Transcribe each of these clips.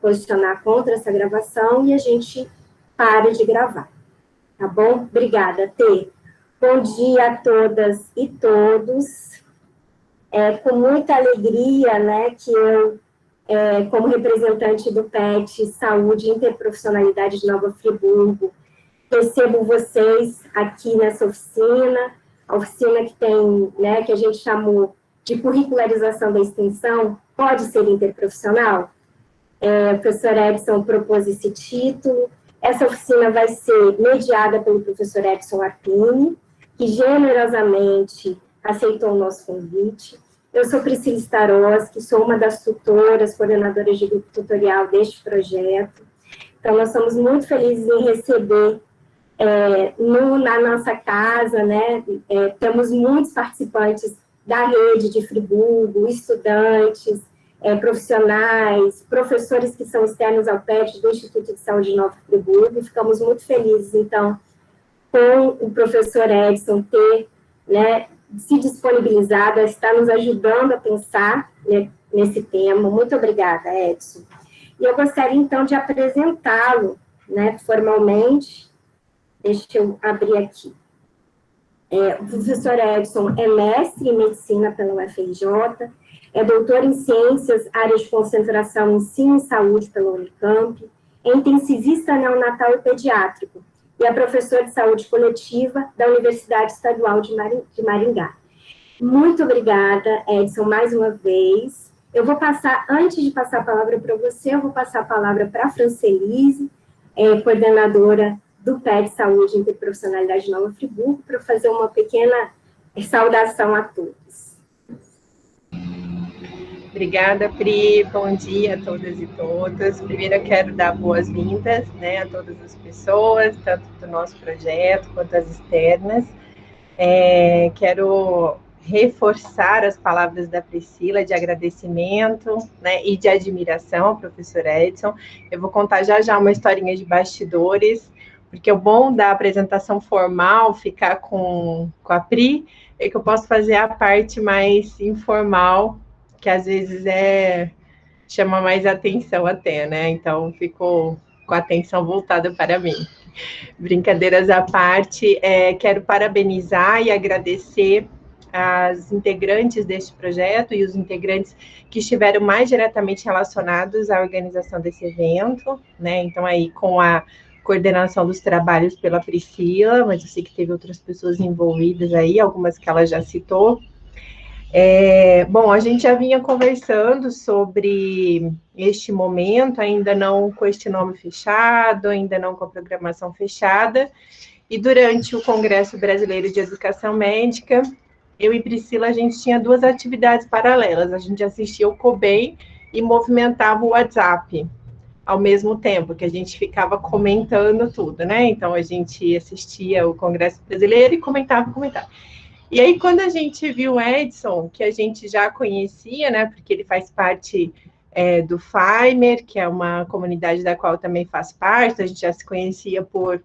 posicionar contra essa gravação e a gente para de gravar. Tá bom? Obrigada, Tê. Bom dia a todas e todos. É com muita alegria, né, que eu, como representante do PET Saúde e Interprofissionalidade de Nova Friburgo, recebo vocês aqui nessa oficina, a oficina que tem, né, que a gente chamou de curricularização da extensão, pode ser interprofissional? O professor Edson propôs esse título. Essa oficina vai ser mediada pelo professor Edson Arpini, que generosamente aceitou o nosso convite. Eu sou Priscila Staroski, sou uma das tutoras, coordenadoras de grupo tutorial deste projeto. Então, nós somos muito felizes em receber na nossa casa, né? Temos muitos participantes da rede de Friburgo, estudantes, profissionais, professores que são externos ao PET do Instituto de Saúde de Nova Friburgo, e ficamos muito felizes, então, com o professor Edson ter, né, se disponibilizado, a estar nos ajudando a pensar, né, nesse tema. Muito obrigada, Edson. E eu gostaria, então, de apresentá-lo, né, formalmente. Deixa eu abrir aqui. O professor Edson é mestre em medicina pela UFRJ, é doutor em ciências, área de concentração, ensino e saúde pela Unicamp, é intensivista neonatal e pediátrico, e é professor de saúde coletiva da Universidade Estadual de Maringá. Muito obrigada, Edson, mais uma vez. Eu vou passar, antes de passar a palavra para você, eu vou passar a palavra para a Francelise, coordenadora do PET Saúde e Interprofissionalidade de Nova Friburgo, para fazer uma pequena saudação a todos. Obrigada, Pri. Bom dia a todas e todas. Primeiro, eu quero dar boas-vindas, né, a todas as pessoas, tanto do nosso projeto quanto as externas. Quero reforçar as palavras da Priscila de agradecimento, né, e de admiração ao professor Edson. Eu vou contar já uma historinha de bastidores, porque o bom da apresentação formal ficar com a Pri é que eu posso fazer a parte mais informal, que às vezes chama mais atenção até, né? Então, ficou com a atenção voltada para mim. Brincadeiras à parte, quero parabenizar e agradecer as integrantes deste projeto e os integrantes que estiveram mais diretamente relacionados à organização desse evento, né? Então, aí, com a coordenação dos trabalhos pela Priscila, mas eu sei que teve outras pessoas envolvidas aí, algumas que ela já citou. Bom, a gente já vinha conversando sobre este momento, ainda não com este nome fechado, ainda não com a programação fechada, e durante o Congresso Brasileiro de Educação Médica, eu e Priscila, a gente tinha duas atividades paralelas, a gente assistia o COBEM e movimentava o WhatsApp, ao mesmo tempo, que a gente ficava comentando tudo, né? Então, a gente assistia o Congresso Brasileiro e comentava. E aí, quando a gente viu o Edson, que a gente já conhecia, né, porque ele faz parte do Faimer, que é uma comunidade da qual eu também faço parte, a gente já se conhecia por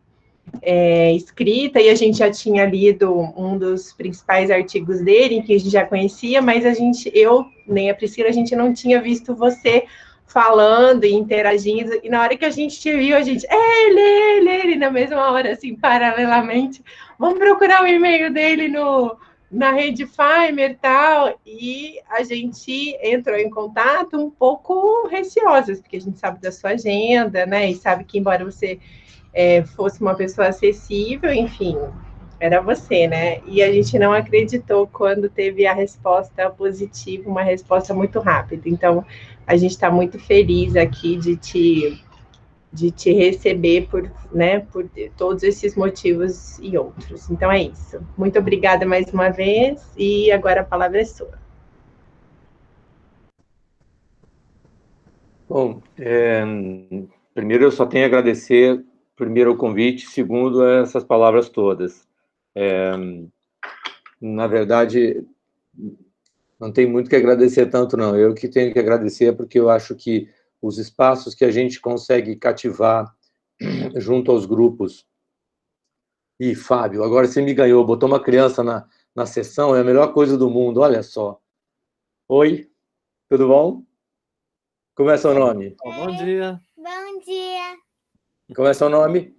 escrita, e a gente já tinha lido um dos principais artigos dele, que a gente já conhecia, mas eu, nem a Priscila, a gente não tinha visto você falando e interagindo, e na hora que a gente te viu, a gente, ele, na mesma hora, assim, paralelamente, vamos procurar o e-mail dele na rede Faimer e tal, e a gente entrou em contato um pouco receosas, porque a gente sabe da sua agenda, né, e sabe que embora você fosse uma pessoa acessível, enfim, era você, né, e a gente não acreditou quando teve a resposta positiva, uma resposta muito rápida, então a gente está muito feliz aqui de te receber por todos esses motivos e outros. Então, é isso. Muito obrigada mais uma vez, e agora a palavra é sua. Bom, primeiro eu só tenho a agradecer, primeiro, o convite, segundo, essas palavras todas. Na verdade, não tem muito que agradecer tanto, não. Eu que tenho que agradecer, porque eu acho que os espaços que a gente consegue cativar junto aos grupos. E, Fábio, agora você me ganhou, botou uma criança na sessão, é a melhor coisa do mundo, olha só. Oi, tudo bom? Como é seu nome? Bom dia. Bom dia, Como é seu nome?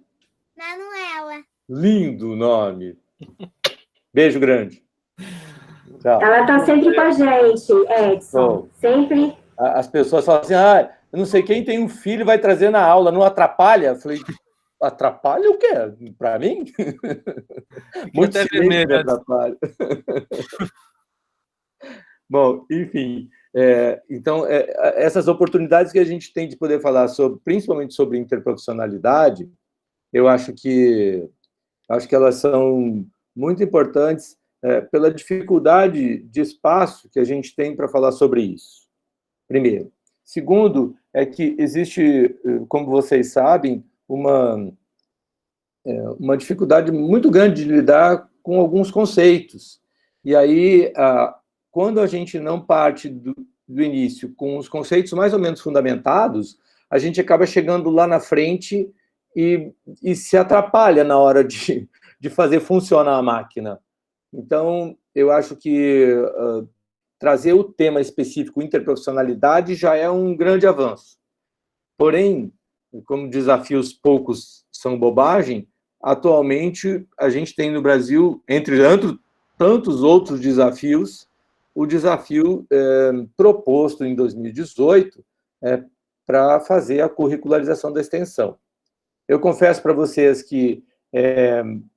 Manuela. Lindo nome. Beijo grande. Tchau. Ela está sempre com a gente, Edson. Bom. Sempre. As pessoas falam assim, eu não sei quem tem um filho vai trazer na aula, não atrapalha? Eu falei, atrapalha o quê? Para mim? Muito silêncio atrapalha. Bom, enfim, então, essas oportunidades que a gente tem de poder falar sobre, principalmente sobre interprofissionalidade, eu acho que elas são muito importantes pela dificuldade de espaço que a gente tem para falar sobre isso, primeiro. Segundo, é que existe, como vocês sabem, uma dificuldade muito grande de lidar com alguns conceitos. E aí, quando a gente não parte do início com os conceitos mais ou menos fundamentados, a gente acaba chegando lá na frente e se atrapalha na hora de fazer funcionar a máquina. Então, eu acho que trazer o tema específico interprofissionalidade já é um grande avanço. Porém, como desafios poucos são bobagem, atualmente a gente tem no Brasil, entre tantos outros desafios, o desafio proposto em 2018 para fazer a curricularização da extensão. Eu confesso para vocês que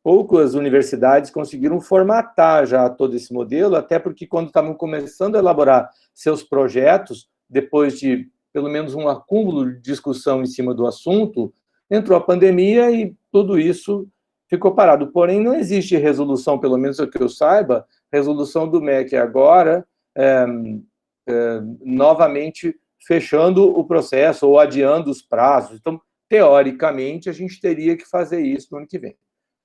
poucas universidades conseguiram formatar já todo esse modelo, até porque quando estavam começando a elaborar seus projetos, depois de pelo menos um acúmulo de discussão em cima do assunto, entrou a pandemia e tudo isso ficou parado. Porém, não existe resolução, pelo menos o que eu saiba, resolução do MEC agora, novamente fechando o processo ou adiando os prazos. Então, teoricamente, a gente teria que fazer isso no ano que vem.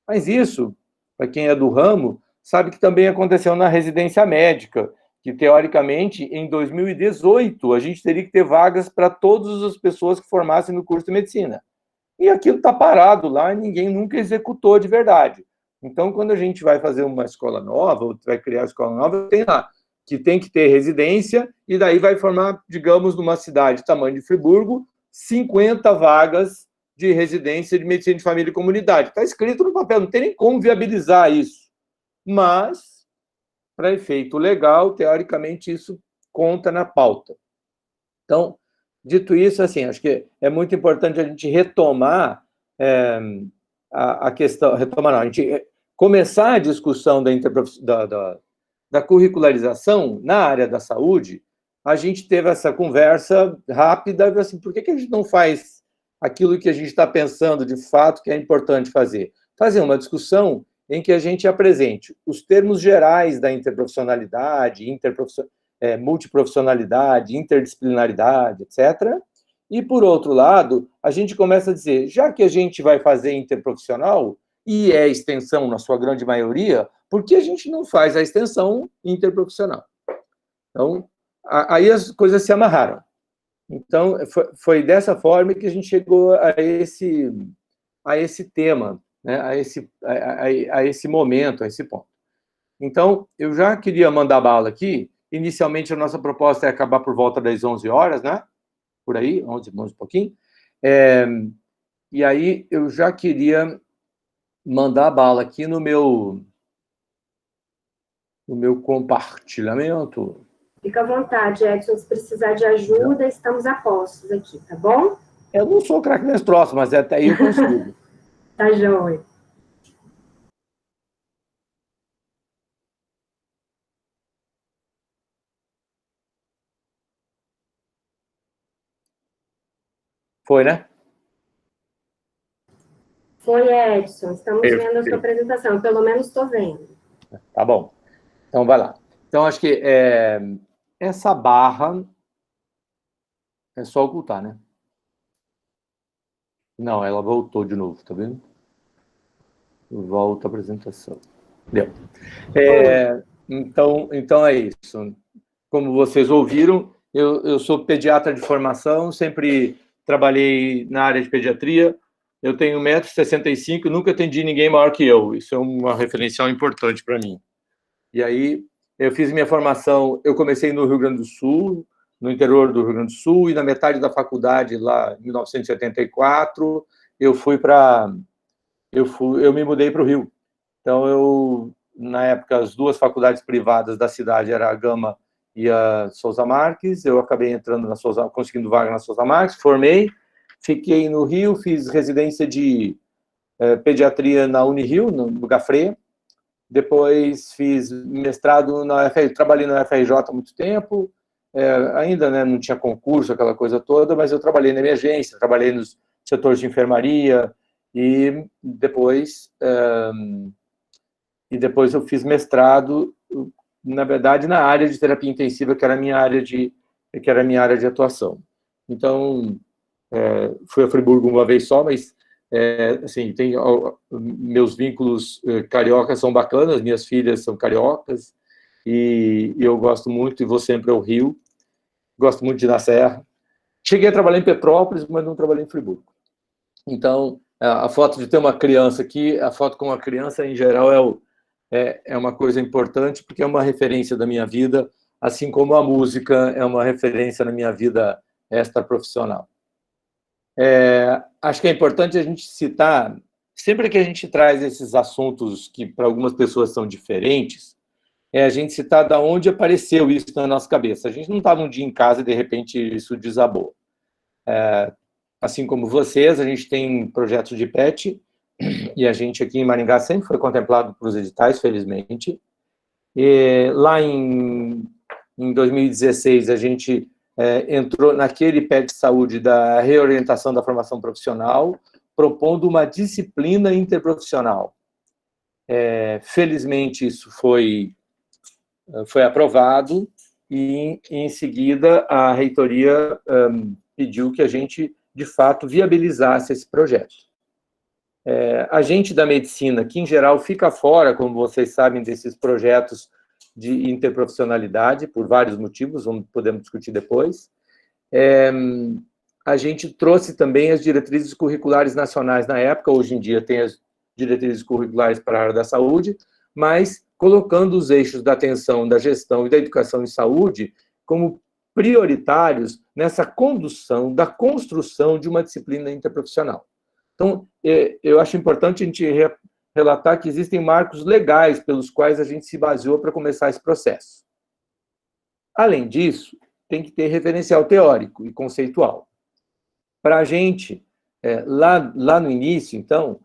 Mas isso, para quem é do ramo, sabe que também aconteceu na residência médica, que, teoricamente, em 2018, a gente teria que ter vagas para todas as pessoas que formassem no curso de medicina. E aquilo está parado lá e ninguém nunca executou de verdade. Então, quando a gente vai fazer uma escola nova, ou vai criar uma escola nova, tem lá que tem que ter residência, e daí vai formar, digamos, numa cidade tamanho de Friburgo, 50 vagas de residência de medicina de família e comunidade. Está escrito no papel, não tem nem como viabilizar isso. Mas, para efeito legal, teoricamente, isso conta na pauta. Então, dito isso, assim, acho que é muito importante a gente retomar a questão, a gente começar a discussão da curricularização na área da saúde. A gente teve essa conversa rápida, assim, por que a gente não faz aquilo que a gente está pensando de fato que é importante fazer? Fazer uma discussão em que a gente apresente os termos gerais da interprofissionalidade, multiprofissionalidade, interdisciplinaridade, etc. E, por outro lado, a gente começa a dizer, já que a gente vai fazer interprofissional, e é extensão na sua grande maioria, por que a gente não faz a extensão interprofissional? Então, aí as coisas se amarraram. Então, foi dessa forma que a gente chegou a esse tema, né? a esse momento, a esse ponto. Então, eu já queria mandar bala aqui. Inicialmente, a nossa proposta é acabar por volta das 11 horas, né? Por aí, 11 e pouquinho. E aí, eu já queria mandar bala aqui no meu compartilhamento. Fica à vontade, Edson, se precisar de ajuda, estamos a postos aqui, tá bom? Eu não sou craque nesse troço, mas até aí eu consigo. Tá joia. Foi, né? Foi, Edson. Estamos vendo a sua apresentação. Pelo menos estou vendo. Tá bom. Então, vai lá. Então, acho que essa barra é só ocultar, né? Não, ela voltou de novo, tá vendo? Volta a apresentação. Deu. Então é isso. Como vocês ouviram, eu sou pediatra de formação, sempre trabalhei na área de pediatria. Eu tenho 1,65 m, nunca atendi ninguém maior que eu. Isso é uma referencial importante para mim. E aí, eu fiz minha formação, eu comecei no Rio Grande do Sul, no interior do Rio Grande do Sul, e na metade da faculdade, lá em 1974, eu me mudei para o Rio. Então, na época, as duas faculdades privadas da cidade eram a Gama e a Sousa Marques. Eu acabei entrando conseguindo vaga na Sousa Marques, formei, fiquei no Rio, fiz residência de pediatria na Unirio, no Gafre. Depois fiz mestrado na UFRJ, trabalhei na UFRJ há muito tempo, ainda, né, não tinha concurso, aquela coisa toda, mas eu trabalhei na emergência, trabalhei nos setores de enfermaria, e depois eu fiz mestrado, na verdade, na área de terapia intensiva, que era a minha área de atuação. Então, fui a Friburgo uma vez só, mas assim, meus vínculos cariocas são bacanas, minhas filhas são cariocas, e eu gosto muito, e vou sempre ao Rio, gosto muito de ir na Serra. Cheguei a trabalhar em Petrópolis, mas não trabalhei em Friburgo. Então, a foto de ter uma criança aqui, a foto com uma criança, em geral, é uma coisa importante, porque é uma referência da minha vida, assim como a música é uma referência na minha vida extraprofissional. Acho que é importante a gente citar, sempre que a gente traz esses assuntos que para algumas pessoas são diferentes, a gente citar de onde apareceu isso na nossa cabeça. A gente não estava um dia em casa e, de repente, isso desabou. Assim como vocês, a gente tem projetos de PET, e a gente aqui em Maringá sempre foi contemplado por os editais, felizmente. E lá em 2016, a gente entrou naquele PET de saúde da reorientação da formação profissional, propondo uma disciplina interprofissional. Felizmente, isso foi aprovado, e, em seguida, a reitoria pediu que a gente, de fato, viabilizasse esse projeto. A gente da medicina, que, em geral, fica fora, como vocês sabem, desses projetos de interprofissionalidade, por vários motivos, podemos discutir depois, a gente trouxe também as diretrizes curriculares nacionais na época, hoje em dia tem as diretrizes curriculares para a área da saúde, mas colocando os eixos da atenção, da gestão e da educação em saúde como prioritários nessa condução, da construção de uma disciplina interprofissional. Então, eu acho importante a gente relatar que existem marcos legais pelos quais a gente se baseou para começar esse processo. Além disso, tem que ter referencial teórico e conceitual. Para a gente, lá no início, então,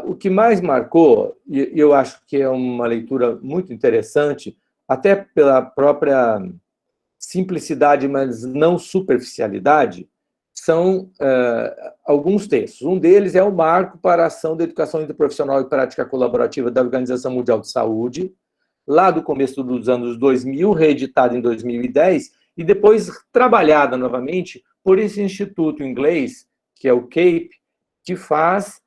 o que mais marcou, e eu acho que é uma leitura muito interessante, até pela própria simplicidade, mas não superficialidade, são alguns textos. Um deles é o Marco para a Ação da Educação Interprofissional e Prática Colaborativa da Organização Mundial de Saúde, lá do começo dos anos 2000, reeditado em 2010, e depois trabalhada novamente por esse instituto inglês, que é o CAPE, que faz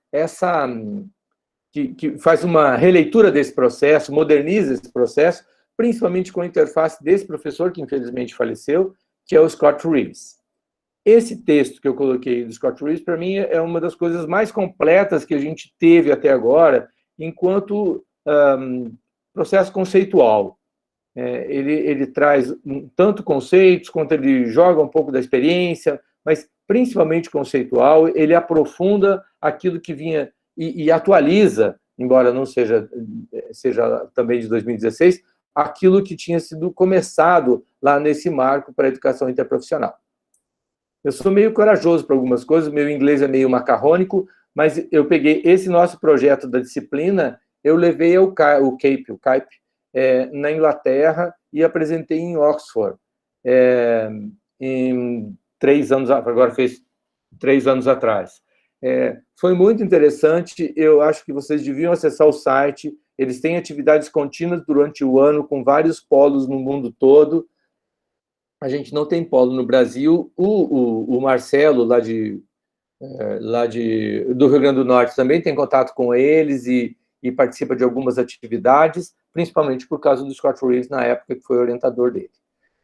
faz uma releitura desse processo, moderniza esse processo, principalmente com a interface desse professor, que infelizmente faleceu, que é o Scott Reeves. Esse texto que eu coloquei do Scott Reeves, para mim, é uma das coisas mais completas que a gente teve até agora, enquanto processo conceitual. Ele traz tanto conceitos, quanto ele joga um pouco da experiência, mas principalmente conceitual, ele aprofunda aquilo que vinha e atualiza, embora não seja também de 2016, aquilo que tinha sido começado lá nesse marco para a educação interprofissional. Eu sou meio corajoso para algumas coisas, meu inglês é meio macarrônico, mas eu peguei esse nosso projeto da disciplina, eu levei o CAPE, na Inglaterra, e apresentei em Oxford, em 3 anos, agora fez 3 anos atrás. Foi muito interessante, eu acho que vocês deviam acessar o site, eles têm atividades contínuas durante o ano, com vários polos no mundo todo. A gente não tem polo no Brasil. O Marcelo, lá do Rio Grande do Norte, também tem contato com eles e participa de algumas atividades, principalmente por causa do Scott Reeves, na época que foi orientador dele.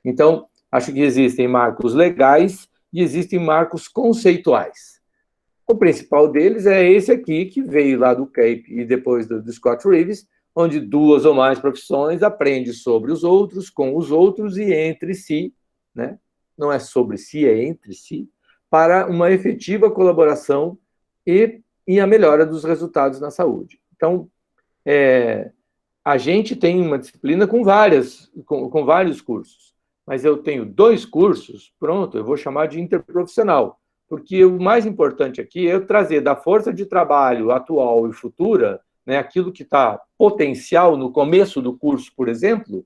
Então, acho que existem marcos legais e existem marcos conceituais. O principal deles é esse aqui, que veio lá do CAPE e depois do Scott Reeves, onde 2 ou mais profissões aprendem sobre os outros, com os outros e entre si, né? não é sobre si, é entre si, para uma efetiva colaboração e a melhora dos resultados na saúde. Então, a gente tem uma disciplina com vários cursos, mas eu tenho 2 cursos, pronto, eu vou chamar de interprofissional, porque o mais importante aqui é eu trazer da força de trabalho atual e futura, né, aquilo que está potencial no começo do curso, por exemplo,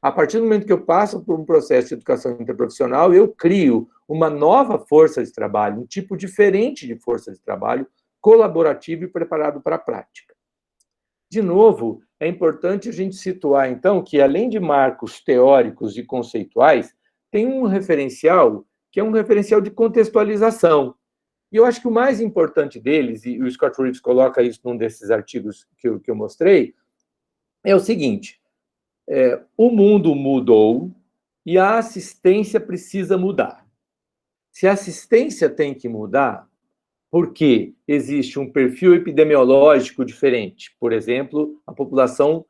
a partir do momento que eu passo por um processo de educação interprofissional, eu crio uma nova força de trabalho, um tipo diferente de força de trabalho, colaborativo e preparado para a prática. De novo, é importante a gente situar, então, que além de marcos teóricos e conceituais, tem um referencial que é um referencial de contextualização. E eu acho que o mais importante deles, e o Scott Reeves coloca isso num desses artigos que eu mostrei, é o seguinte: o mundo mudou e a assistência precisa mudar. Se a assistência tem que mudar, porque existe um perfil epidemiológico diferente, por exemplo, a população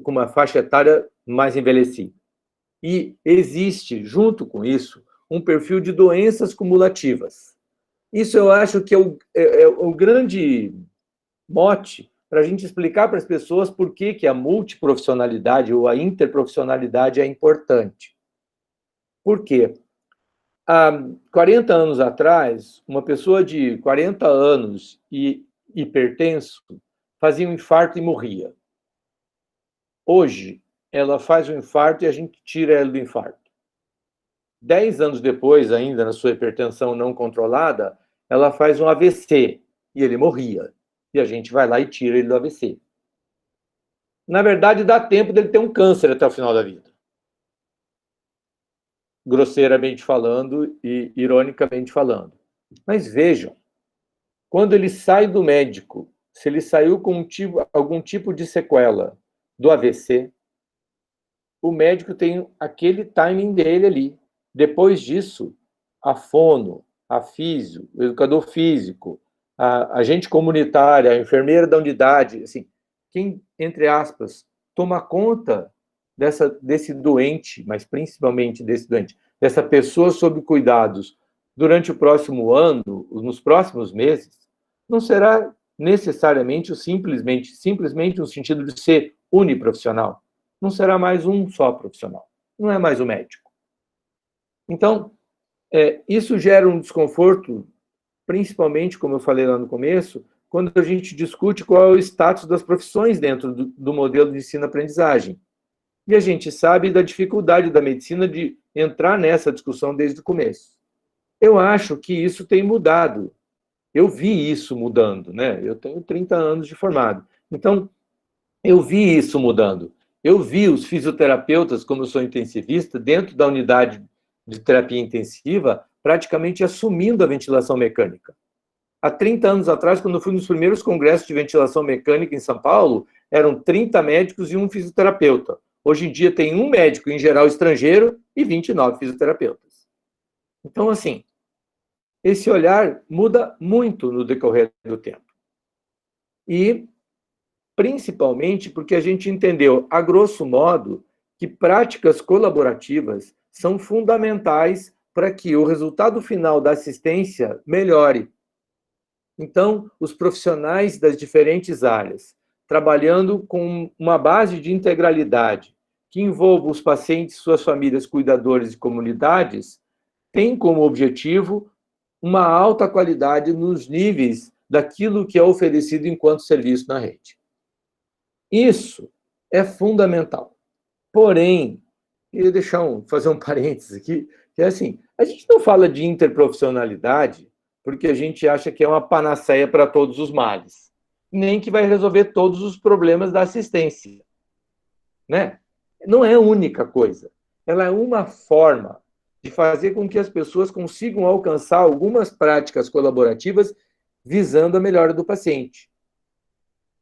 com uma faixa etária mais envelhecida. E existe, junto com isso, um perfil de doenças cumulativas. Isso eu acho que é o grande mote para a gente explicar para as pessoas por que a multiprofissionalidade ou a interprofissionalidade é importante. Por quê? Há 40 anos atrás, uma pessoa de 40 anos e hipertenso fazia um infarto e morria. Hoje, ela faz um infarto e a gente tira ela do infarto. 10 anos depois, ainda na sua hipertensão não controlada, ela faz um AVC e ele morria. E a gente vai lá e tira ele do AVC. Na verdade, dá tempo dele ter um câncer até o final da vida. Grosseiramente falando e ironicamente falando. Mas vejam, quando ele sai do médico, se ele saiu com algum tipo de sequela do AVC, o médico tem aquele timing dele ali. Depois disso, a fono, a físio, o educador físico, a agente comunitária, a enfermeira da unidade, assim, quem, entre aspas, toma conta desse doente, mas principalmente desse doente, dessa pessoa sob cuidados durante o próximo ano, nos próximos meses, não será necessariamente simplesmente no sentido de ser uniprofissional. Não será mais um só profissional. Não é mais o médico. Então, isso gera um desconforto, principalmente, como eu falei lá no começo, quando a gente discute qual é o status das profissões dentro do modelo de ensino-aprendizagem. E a gente sabe da dificuldade da medicina de entrar nessa discussão desde o começo. Eu acho que isso tem mudado. Eu vi isso mudando, né? Eu tenho 30 anos de formado. Então, eu vi isso mudando. Eu vi os fisioterapeutas, como eu sou intensivista, dentro da unidade de terapia intensiva, praticamente assumindo a ventilação mecânica. Há 30 anos atrás, quando eu fui nos primeiros congressos de ventilação mecânica em São Paulo, eram 30 médicos e um fisioterapeuta. Hoje em dia tem um médico, em geral estrangeiro, e 29 fisioterapeutas. Então, assim, esse olhar muda muito no decorrer do tempo. E, principalmente, porque a gente entendeu, a grosso modo, que práticas colaborativas são fundamentais para que o resultado final da assistência melhore. Então, os profissionais das diferentes áreas, trabalhando com uma base de integralidade, que envolva os pacientes, suas famílias, cuidadores e comunidades, tem como objetivo uma alta qualidade nos níveis daquilo que é oferecido enquanto serviço na rede. Isso é fundamental. Porém, queria fazer um parênteses aqui, que é assim, a gente não fala de interprofissionalidade porque a gente acha que é uma panaceia para todos os males, nem que vai resolver todos os problemas da assistência, né? Não é a única coisa. Ela é uma forma de fazer com que as pessoas consigam alcançar algumas práticas colaborativas visando a melhora do paciente.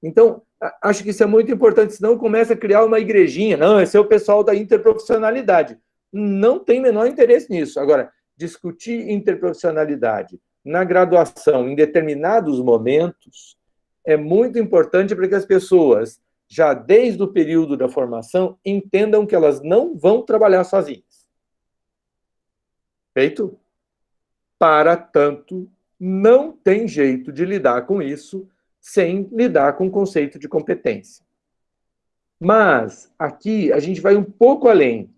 Então, acho que isso é muito importante, senão começa a criar uma igrejinha. Não, esse é o pessoal da interprofissionalidade. Não tem menor interesse nisso. Agora, discutir interprofissionalidade na graduação, em determinados momentos, é muito importante para que as pessoas, já desde o período da formação, entendam que elas não vão trabalhar sozinhas. Feito? Para tanto, não tem jeito de lidar com isso sem lidar com o conceito de competência. Mas, aqui, a gente vai um pouco além.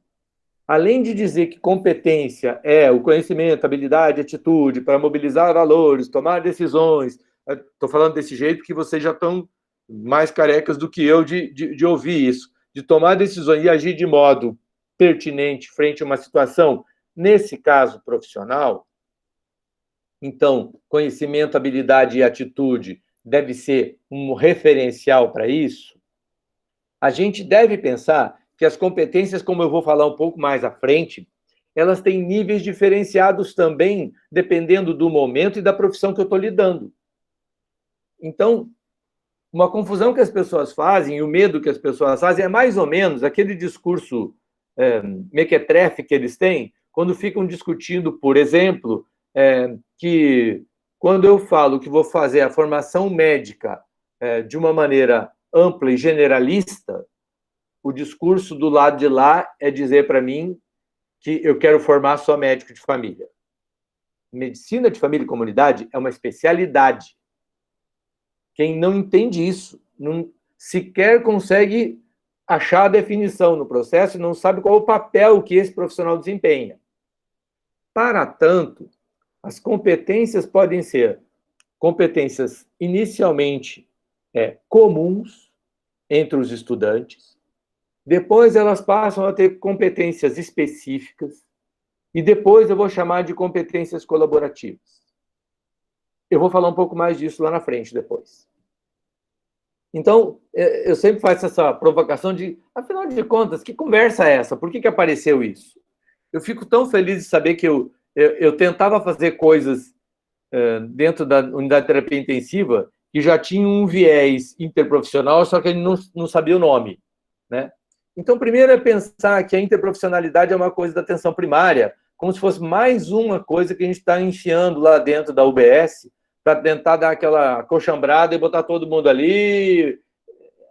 Além de dizer que competência é o conhecimento, habilidade, atitude para mobilizar valores, tomar decisões, estou falando desse jeito que vocês já estão mais carecas do que eu de ouvir isso, de tomar decisões e agir de modo pertinente frente a uma situação, nesse caso profissional. Então, conhecimento, habilidade e atitude deve ser um referencial para isso. A gente deve pensar que as competências, como eu vou falar um pouco mais à frente, elas têm níveis diferenciados também, dependendo do momento e da profissão que eu estou lidando. Então, uma confusão que as pessoas fazem, e o medo que as pessoas fazem, é mais ou menos aquele discurso mequetrefe que eles têm, quando ficam discutindo, por exemplo, que quando eu falo que vou fazer a formação médica de uma maneira ampla e generalista, o discurso do lado de lá é dizer para mim que eu quero formar só médico de família. Medicina de família e comunidade é uma especialidade. Quem não entende isso, não sequer consegue achar a definição no processo e não sabe qual o papel que esse profissional desempenha. Para tanto, as competências podem ser competências inicialmente comuns entre os estudantes, depois elas passam a ter competências específicas, e depois eu vou chamar de competências colaborativas. Eu vou falar um pouco mais disso lá na frente depois. Então, eu sempre faço essa provocação de, afinal de contas, que conversa é essa? Por que apareceu isso? Eu fico tão feliz de saber que eu tentava fazer coisas dentro da unidade de terapia intensiva que já tinham um viés interprofissional, só que ele não sabia o nome, né? Então, primeiro é pensar que a interprofissionalidade é uma coisa da atenção primária, como se fosse mais uma coisa que a gente está enfiando lá dentro da UBS para tentar dar aquela coxambrada e botar todo mundo ali.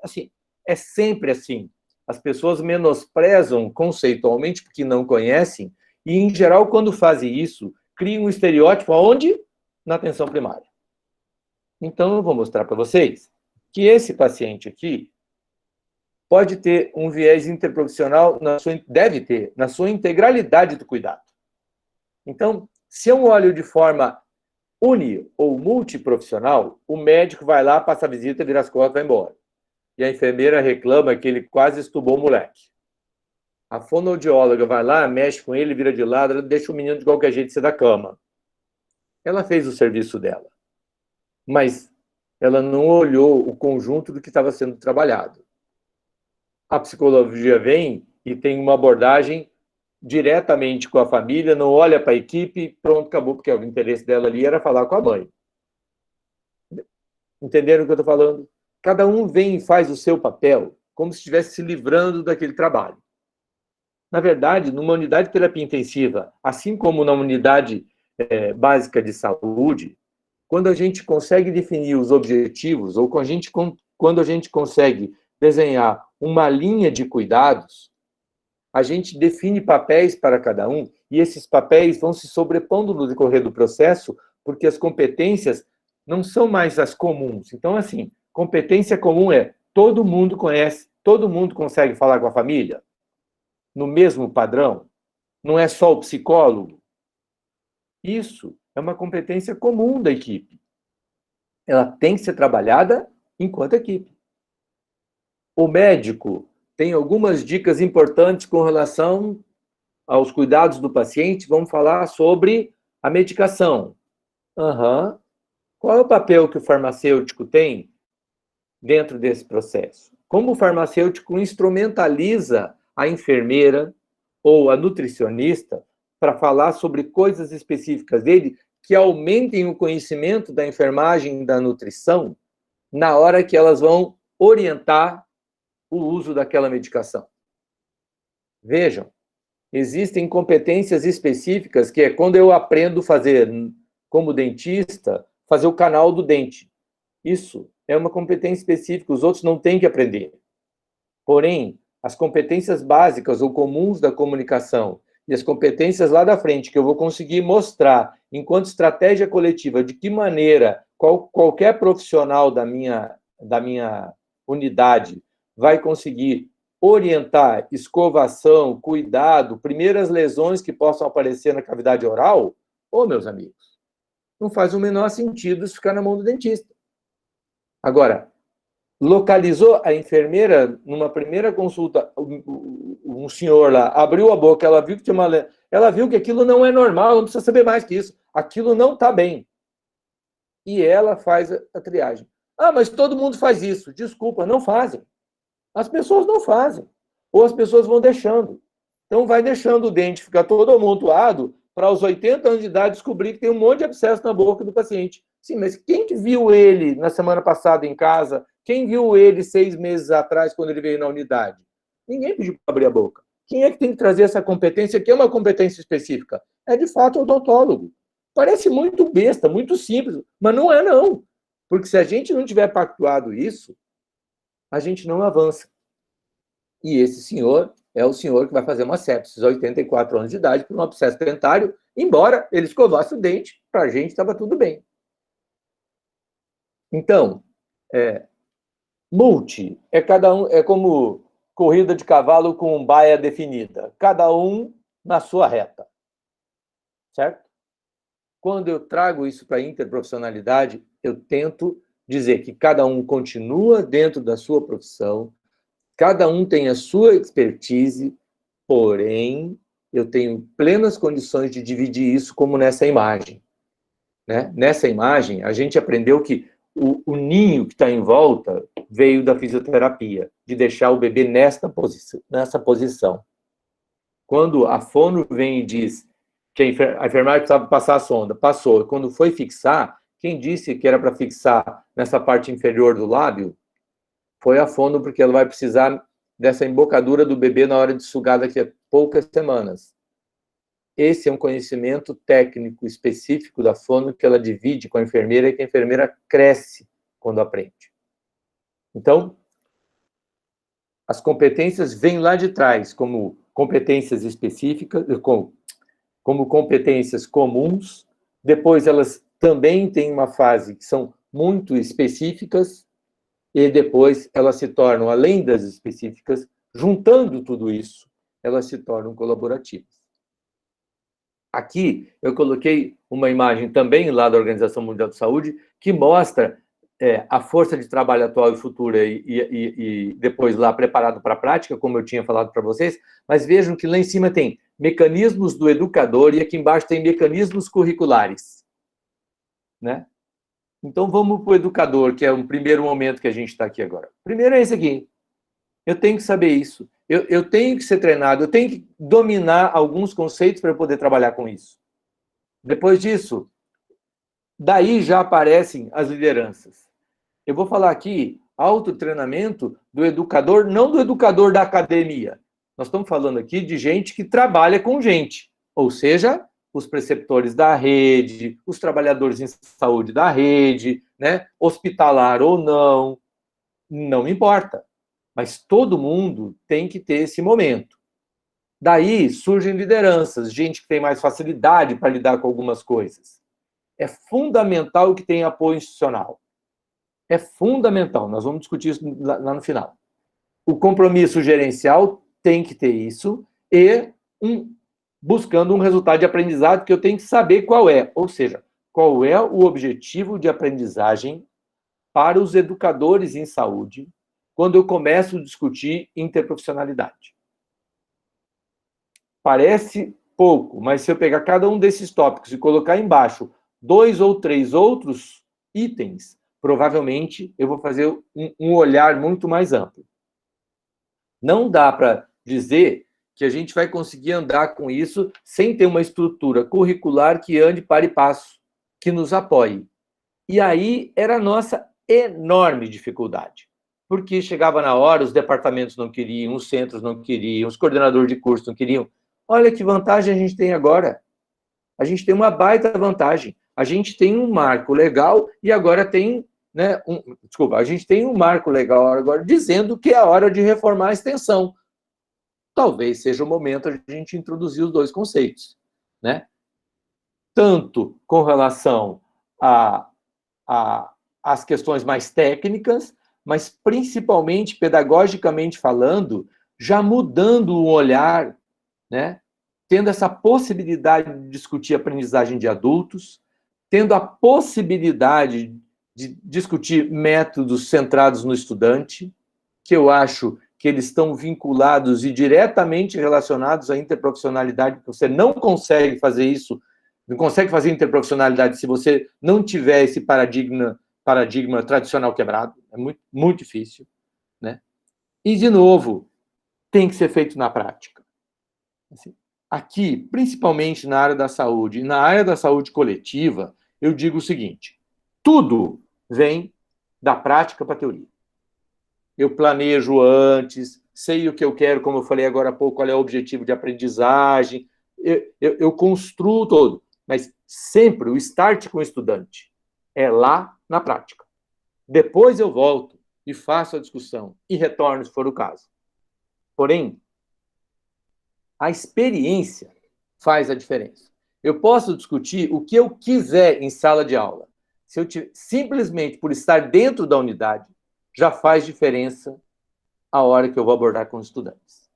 Assim, é sempre assim. As pessoas menosprezam conceitualmente porque não conhecem e, em geral, quando fazem isso, criam um estereótipo aonde? Na atenção primária. Então, eu vou mostrar para vocês que esse paciente aqui pode ter um viés interprofissional, deve ter, na sua integralidade do cuidado. Então, se eu olho de forma uni ou multiprofissional, o médico vai lá, passa a visita, vira as costas e vai embora. E a enfermeira reclama que ele quase estubou o moleque. A fonoaudióloga vai lá, mexe com ele, vira de lado, deixa o menino de qualquer jeito ser da cama. Ela fez o serviço dela, mas ela não olhou o conjunto do que estava sendo trabalhado. A psicologia vem e tem uma abordagem diretamente com a família, não olha para a equipe, pronto, acabou, porque o interesse dela ali era falar com a mãe. Entenderam o que eu estou falando? Cada um vem e faz o seu papel, como se estivesse se livrando daquele trabalho. Na verdade, numa unidade de terapia intensiva, assim como na unidade básica de saúde, quando a gente consegue definir os objetivos, ou quando a gente consegue desenhar uma linha de cuidados, a gente define papéis para cada um, e esses papéis vão se sobrepondo no decorrer do processo, porque as competências não são mais as comuns. Então, assim, competência comum é todo mundo conhece, todo mundo consegue falar com a família, no mesmo padrão, não é só o psicólogo. Isso é uma competência comum da equipe. Ela tem que ser trabalhada enquanto equipe. O médico tem algumas dicas importantes com relação aos cuidados do paciente. Vamos falar sobre a medicação. Qual é o papel que o farmacêutico tem dentro desse processo? Como o farmacêutico instrumentaliza a enfermeira ou a nutricionista para falar sobre coisas específicas dele que aumentem o conhecimento da enfermagem e da nutrição na hora que elas vão orientar o uso daquela medicação. Vejam, existem competências específicas que é quando eu aprendo a fazer, como dentista, fazer o canal do dente. Isso é uma competência específica, os outros não têm que aprender. Porém, as competências básicas ou comuns da comunicação, e as competências lá da frente, que eu vou conseguir mostrar, enquanto estratégia coletiva, de que maneira qualquer profissional da minha unidade vai conseguir orientar escovação, cuidado, primeiras lesões que possam aparecer na cavidade oral, meus amigos, não faz o menor sentido isso ficar na mão do dentista. Agora, localizou a enfermeira numa primeira consulta, um senhor lá abriu a boca, ela viu que ela viu que aquilo não é normal, não precisa saber mais que isso, aquilo não está bem. E ela faz a triagem. Mas todo mundo faz isso. Desculpa, não fazem. As pessoas não fazem. Ou as pessoas vão deixando. Então, vai deixando o dente ficar todo amontoado para aos 80 anos de idade descobrir que tem um monte de abscesso na boca do paciente. Sim, mas quem que viu ele na semana passada em casa? Quem viu ele 6 meses atrás, quando ele veio na unidade? Ninguém pediu para abrir a boca. Quem é que tem que trazer essa competência, que é uma competência específica? É, de fato, o odontólogo. Parece muito besta, muito simples, mas não é, não. Porque se a gente não tiver pactuado isso, a gente não avança. E esse senhor é o senhor que vai fazer uma sepsis aos 84 anos de idade por um abscesso dentário, embora ele escovasse o dente, para a gente estava tudo bem. Então, multi é como corrida de cavalo com baia definida, cada um na sua reta, certo? Quando eu trago isso para a interprofissionalidade, eu tento dizer que cada um continua dentro da sua profissão, cada um tem a sua expertise, porém, eu tenho plenas condições de dividir isso como nessa imagem. Né? Nessa imagem, a gente aprendeu que o ninho que está em volta veio da fisioterapia, de deixar o bebê nessa posição. Quando a fono vem e diz que a enfermagem precisava passar a sonda, passou. Quando foi fixar, quem disse que era para fixar nessa parte inferior do lábio foi a fono, porque ela vai precisar dessa embocadura do bebê na hora de sugar daqui a poucas semanas. Esse é um conhecimento técnico específico da fono que ela divide com a enfermeira e que a enfermeira cresce quando aprende. Então, as competências vêm lá de trás, como competências específicas, como competências comuns, depois elas também têm uma fase que são muito específicas, e depois elas se tornam, além das específicas, juntando tudo isso, elas se tornam colaborativas. Aqui eu coloquei uma imagem também lá da Organização Mundial de Saúde, que mostra a força de trabalho atual e futura e depois lá preparado para a prática, como eu tinha falado para vocês, mas vejam que lá em cima tem mecanismos do educador e aqui embaixo tem mecanismos curriculares. Né? Então, vamos para o educador, que é o primeiro momento que a gente está aqui agora. Primeiro é esse aqui. Eu tenho que saber isso. Eu tenho que ser treinado, eu tenho que dominar alguns conceitos para eu poder trabalhar com isso. Depois disso, daí já aparecem as lideranças. Eu vou falar aqui autotreinamento do educador, não do educador da academia. Nós estamos falando aqui de gente que trabalha com gente, ou seja, os preceptores da rede, os trabalhadores em saúde da rede, né? Hospitalar ou não, não importa. Mas todo mundo tem que ter esse momento. Daí surgem lideranças, gente que tem mais facilidade para lidar com algumas coisas. É fundamental que tenha apoio institucional. É fundamental, nós vamos discutir isso lá no final. O compromisso gerencial tem que ter isso, e buscando um resultado de aprendizado que eu tenho que saber qual é. Ou seja, qual é o objetivo de aprendizagem para os educadores em saúde, quando eu começo a discutir interprofissionalidade. Parece pouco, mas se eu pegar cada um desses tópicos e colocar embaixo 2 ou 3 outros itens, provavelmente eu vou fazer um olhar muito mais amplo. Não dá para dizer que a gente vai conseguir andar com isso sem ter uma estrutura curricular que ande para e passo, que nos apoie. E aí era a nossa enorme dificuldade. Porque chegava na hora, os departamentos não queriam, os centros não queriam, os coordenadores de curso não queriam. Olha que vantagem a gente tem agora. A gente tem uma baita vantagem. A gente tem um marco legal e agora tem, né, a gente tem um marco legal agora dizendo que é a hora de reformar a extensão. talvez seja o momento de a gente introduzir os dois conceitos, né? Tanto com relação às questões mais técnicas, mas principalmente, pedagogicamente falando, já mudando o olhar, né? Tendo essa possibilidade de discutir a aprendizagem de adultos, tendo a possibilidade de discutir métodos centrados no estudante, que eu acho que eles estão vinculados e diretamente relacionados à interprofissionalidade, porque você não consegue fazer isso, não consegue fazer interprofissionalidade se você não tiver esse paradigma tradicional quebrado. É muito, muito difícil, né? E, de novo, tem que ser feito na prática. Assim, aqui, principalmente na área da saúde, e na área da saúde coletiva, eu digo o seguinte: tudo vem da prática para a teoria. Eu planejo antes, sei o que eu quero, como eu falei agora há pouco, qual é o objetivo de aprendizagem, eu construo todo, mas sempre o start com o estudante é lá na prática. Depois eu volto e faço a discussão e retorno, se for o caso. Porém, a experiência faz a diferença. Eu posso discutir o que eu quiser em sala de aula. Se eu simplesmente por estar dentro da unidade, já faz diferença a hora que eu vou abordar com os estudantes.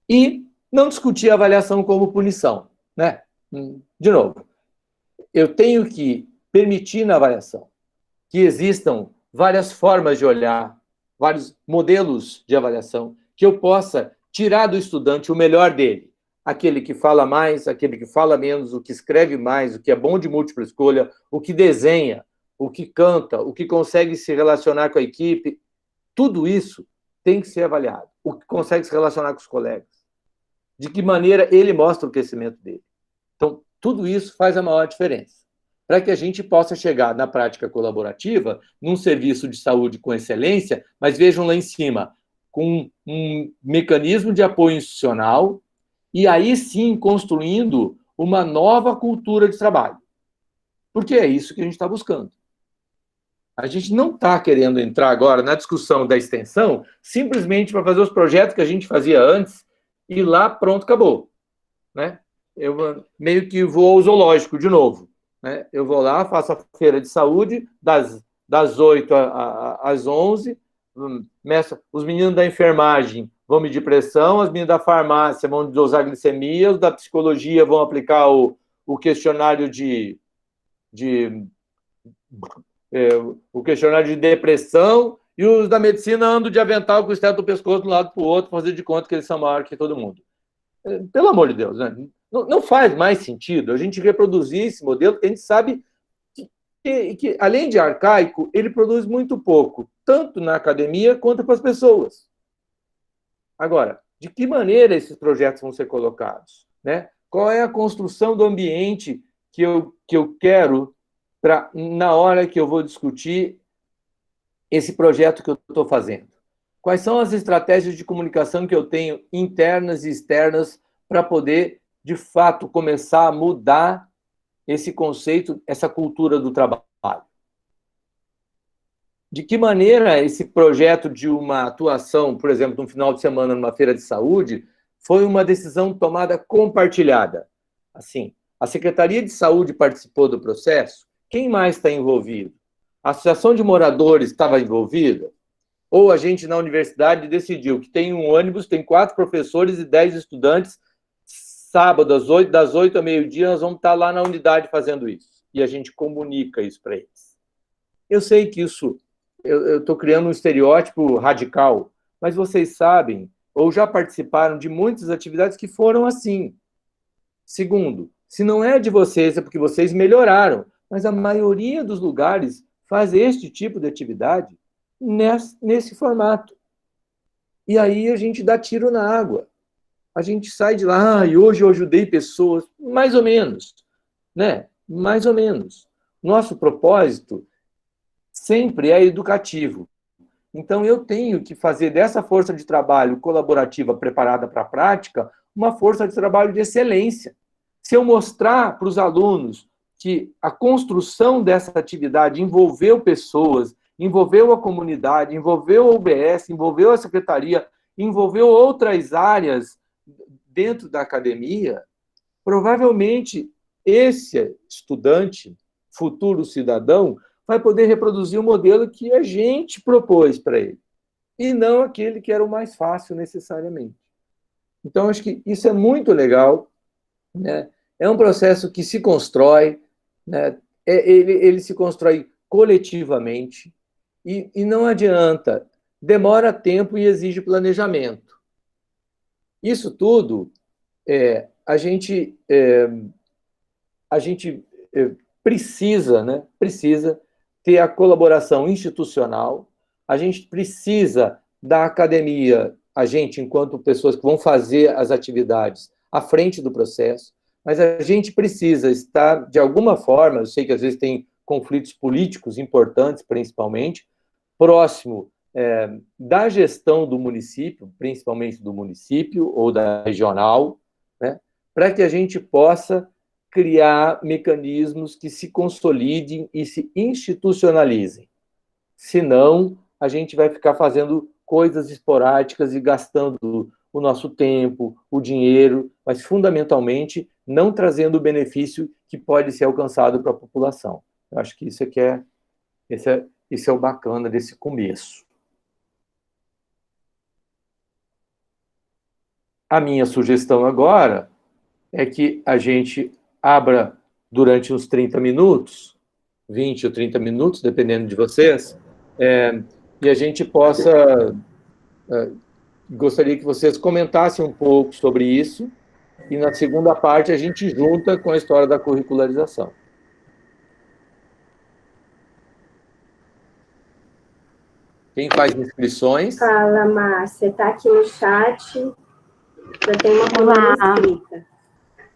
E não discutir a avaliação como punição, né? De novo, eu tenho que permitir na avaliação que existam várias formas de olhar, vários modelos de avaliação, que eu possa tirar do estudante o melhor dele. Aquele que fala mais, aquele que fala menos, o que escreve mais, o que é bom de múltipla escolha, o que desenha, o que canta, o que consegue se relacionar com a equipe. Tudo isso tem que ser avaliado. O que consegue se relacionar com os colegas. De que maneira ele mostra o crescimento dele. Então, tudo isso faz a maior diferença. Para que a gente possa chegar na prática colaborativa, num serviço de saúde com excelência, mas vejam lá em cima, com um mecanismo de apoio institucional, e aí sim construindo uma nova cultura de trabalho. Porque é isso que a gente está buscando. A gente não está querendo entrar agora na discussão da extensão simplesmente para fazer os projetos que a gente fazia antes e lá, pronto, acabou. Né? Eu meio que vou ao zoológico de novo. Né? Eu vou lá, faço a feira de saúde, das 8 às 11, os meninos da enfermagem vão medir pressão, as meninas da farmácia vão dosar glicemia, os da psicologia vão aplicar o questionário o questionário de depressão, e os da medicina andam de avental com o esteto do pescoço de um lado para o outro, fazer de conta que eles são maiores que todo mundo. Pelo amor de Deus, né? Não faz mais sentido a gente reproduzir esse modelo, porque a gente sabe que, além de arcaico, ele produz muito pouco, tanto na academia quanto para as pessoas. Agora, de que maneira esses projetos vão ser colocados? Né? Qual é a construção do ambiente que eu quero na hora que eu vou discutir esse projeto que eu estou fazendo? Quais são as estratégias de comunicação que eu tenho internas e externas para poder, de fato, começar a mudar esse conceito, essa cultura do trabalho? De que maneira esse projeto de uma atuação, por exemplo, no final de semana numa feira de saúde, foi uma decisão tomada compartilhada? Assim, a Secretaria de Saúde participou do processo? Quem mais está envolvido? A Associação de Moradores estava envolvida? Ou a gente, na universidade, decidiu que tem um ônibus, tem 4 professores e 10 estudantes, sábado, das 8 ao meio-dia, nós vamos estar lá na unidade fazendo isso. E a gente comunica isso para eles. Eu sei que isso, eu estou criando um estereótipo radical, mas vocês sabem, ou já participaram de muitas atividades que foram assim. Segundo, se não é de vocês, é porque vocês melhoraram, mas a maioria dos lugares faz este tipo de atividade nesse formato. E aí a gente dá tiro na água. A gente sai de lá, e hoje eu ajudei pessoas, mais ou menos, né? Mais ou menos. Nosso propósito sempre é educativo. Então, eu tenho que fazer dessa força de trabalho colaborativa preparada para a prática uma força de trabalho de excelência. Se eu mostrar para os alunos que a construção dessa atividade envolveu pessoas, envolveu a comunidade, envolveu a UBS, envolveu a secretaria, envolveu outras áreas dentro da academia, provavelmente esse estudante, futuro cidadão, vai poder reproduzir o modelo que a gente propôs para ele, e não aquele que era o mais fácil necessariamente. Então, acho que isso é muito legal, né? É um processo que se constrói, né? Ele se constrói coletivamente, e não adianta, demora tempo e exige planejamento. Isso tudo, a gente precisa, né? Precisa ter a colaboração institucional, a gente precisa da academia, a gente, enquanto pessoas que vão fazer as atividades à frente do processo, mas a gente precisa estar, de alguma forma, eu sei que às vezes tem conflitos políticos importantes, principalmente, próximo da gestão do município, principalmente do município ou da regional, né, para que a gente possa criar mecanismos que se consolidem e se institucionalizem. Senão, a gente vai ficar fazendo coisas esporádicas e gastando o nosso tempo, o dinheiro, mas, fundamentalmente, não trazendo o benefício que pode ser alcançado para a população. Eu acho que isso é o bacana desse começo. A minha sugestão agora é que a gente abra durante uns 30 minutos, 20 ou 30 minutos, dependendo de vocês, e a gente possa... gostaria que vocês comentassem um pouco sobre isso, e na segunda parte a gente junta com a história da curricularização. Quem faz inscrições? Fala, Márcia. Está aqui no chat. Já tem uma coluna escrita.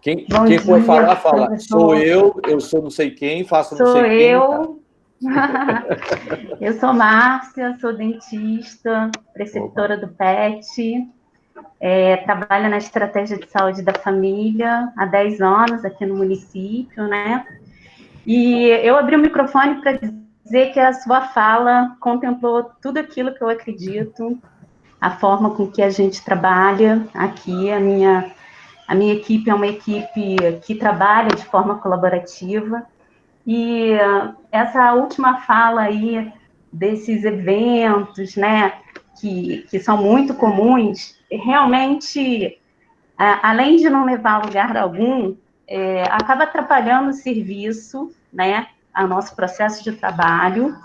Quem for falar, fala. Professor. Eu sou não sei quem, faço não sei quem. Sou eu. Eu sou Márcia, sou dentista, preceptora do PET, trabalho na estratégia de saúde da família há 10 anos aqui no município, né? E eu abri o microfone para dizer que a sua fala contemplou tudo aquilo que eu acredito, a forma com que a gente trabalha aqui. A minha equipe é uma equipe que trabalha de forma colaborativa, e essa última fala aí desses eventos, né, que são muito comuns, realmente, além de não levar a lugar algum, acaba atrapalhando o serviço, né, ao nosso processo de trabalho,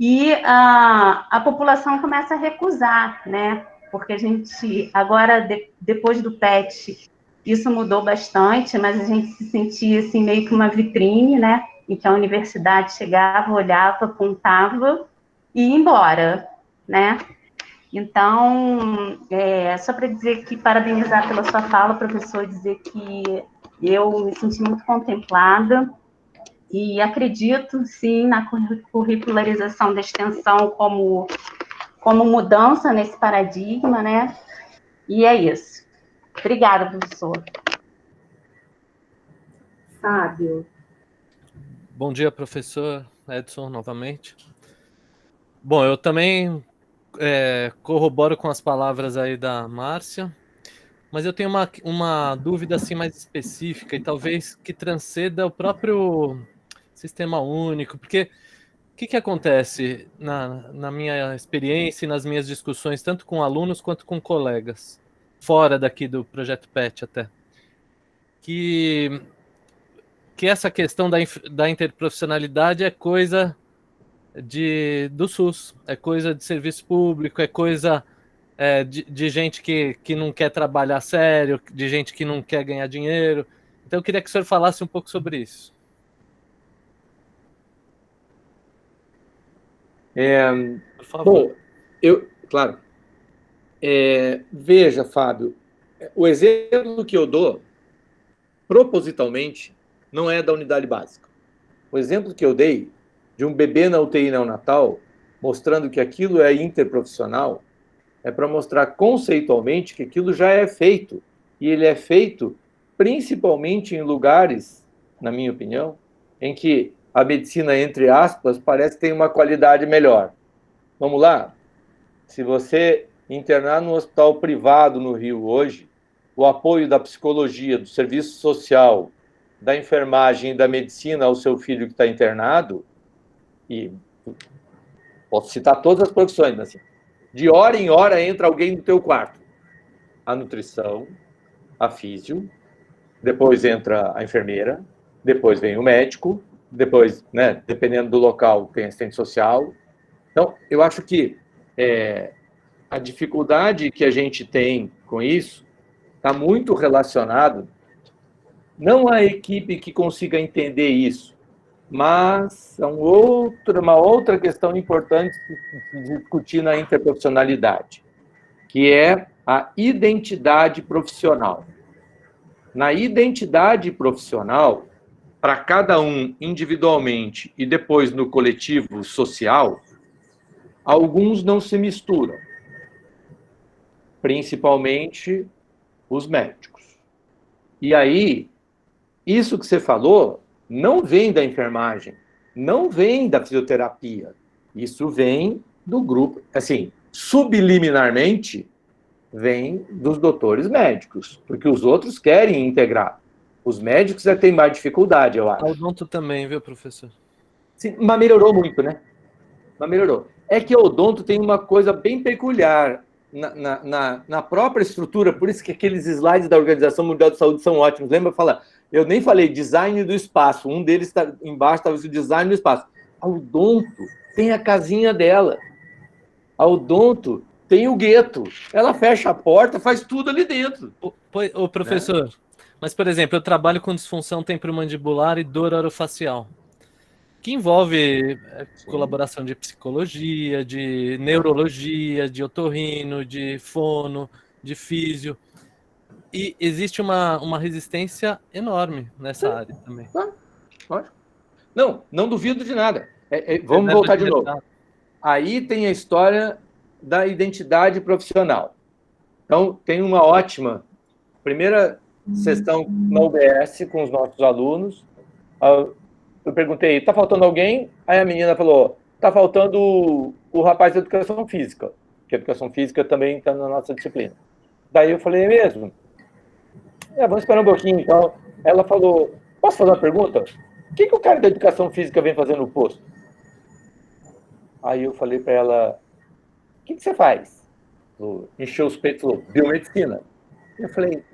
e a população começa a recusar, né, porque a gente, agora, depois do PET, isso mudou bastante, mas a gente se sentia assim, meio que uma vitrine, né, em que a universidade chegava, olhava, apontava e ia embora, né. Então, só para dizer que, parabenizar pela sua fala, professor, dizer que eu me senti muito contemplada e acredito, sim, na curricularização da extensão como mudança nesse paradigma, né, e é isso. Obrigada, professor. Fábio. Bom dia, professor Edson, novamente. Bom, eu também corroboro com as palavras aí da Márcia, mas eu tenho uma dúvida assim mais específica e talvez que transcenda o próprio sistema único, porque o que acontece na minha experiência e nas minhas discussões, tanto com alunos quanto com colegas, fora daqui do Projeto PET até, que essa questão da interprofissionalidade é coisa do SUS, é coisa de serviço público, é coisa de gente que não quer trabalhar sério, de gente que não quer ganhar dinheiro. Então eu queria que o senhor falasse um pouco sobre isso. Por favor. Bom, claro. Veja, Fábio, o exemplo que eu dou, propositalmente, não é da unidade básica. O exemplo que eu dei de um bebê na UTI neonatal, mostrando que aquilo é interprofissional, é para mostrar conceitualmente que aquilo já é feito, e ele é feito principalmente em lugares, na minha opinião, em que a medicina, entre aspas, parece que tem uma qualidade melhor. Vamos lá? Se você internar no hospital privado no Rio hoje, o apoio da psicologia, do serviço social, da enfermagem e da medicina ao seu filho que está internado, e posso citar todas as profissões, mas assim, de hora em hora entra alguém no teu quarto. A nutrição, a físio, depois entra a enfermeira, depois vem o médico, depois, né, dependendo do local, tem assistente social. Então, eu acho que a dificuldade que a gente tem com isso está muito relacionado, não à equipe que consiga entender isso, mas uma outra questão importante de discutir na interprofissionalidade, que é a identidade profissional. Na identidade profissional, para cada um individualmente e depois no coletivo social, alguns não se misturam, principalmente os médicos. E aí, isso que você falou não vem da enfermagem, não vem da fisioterapia, isso vem do grupo, assim, subliminarmente, vem dos doutores médicos, porque os outros querem integrar. Os médicos já têm mais dificuldade, eu acho. A odonto também, viu, professor? Sim, mas melhorou muito, né? Mas melhorou. É que a odonto tem uma coisa bem peculiar na própria estrutura, por isso que aqueles slides da Organização Mundial de Saúde são ótimos. Lembra? Eu nem falei design do espaço, um deles está embaixo, talvez o design do espaço. A odonto tem a casinha dela. A odonto tem o gueto. Ela fecha a porta, faz tudo ali dentro. Ô professor, né? Mas, por exemplo, eu trabalho com disfunção temporomandibular e dor orofacial, que envolve colaboração de psicologia, de neurologia, de otorrino, de fono, de físio. E existe uma resistência enorme nessa área também. Lógico. Não duvido de nada. Vamos voltar de novo. Aí tem a história da identidade profissional. Então, tem uma ótima primeira sessão na UBS com os nossos alunos. Eu perguntei, está faltando alguém? Aí a menina falou, está faltando o rapaz da educação física, que a educação física também está na nossa disciplina. Daí eu falei, é mesmo? Vamos esperar um pouquinho, então. Ela falou, posso fazer uma pergunta? O que o cara da educação física vem fazer no posto? Aí eu falei para ela, o que você faz? Encheu os peitos, falou, biomedicina. Eu falei,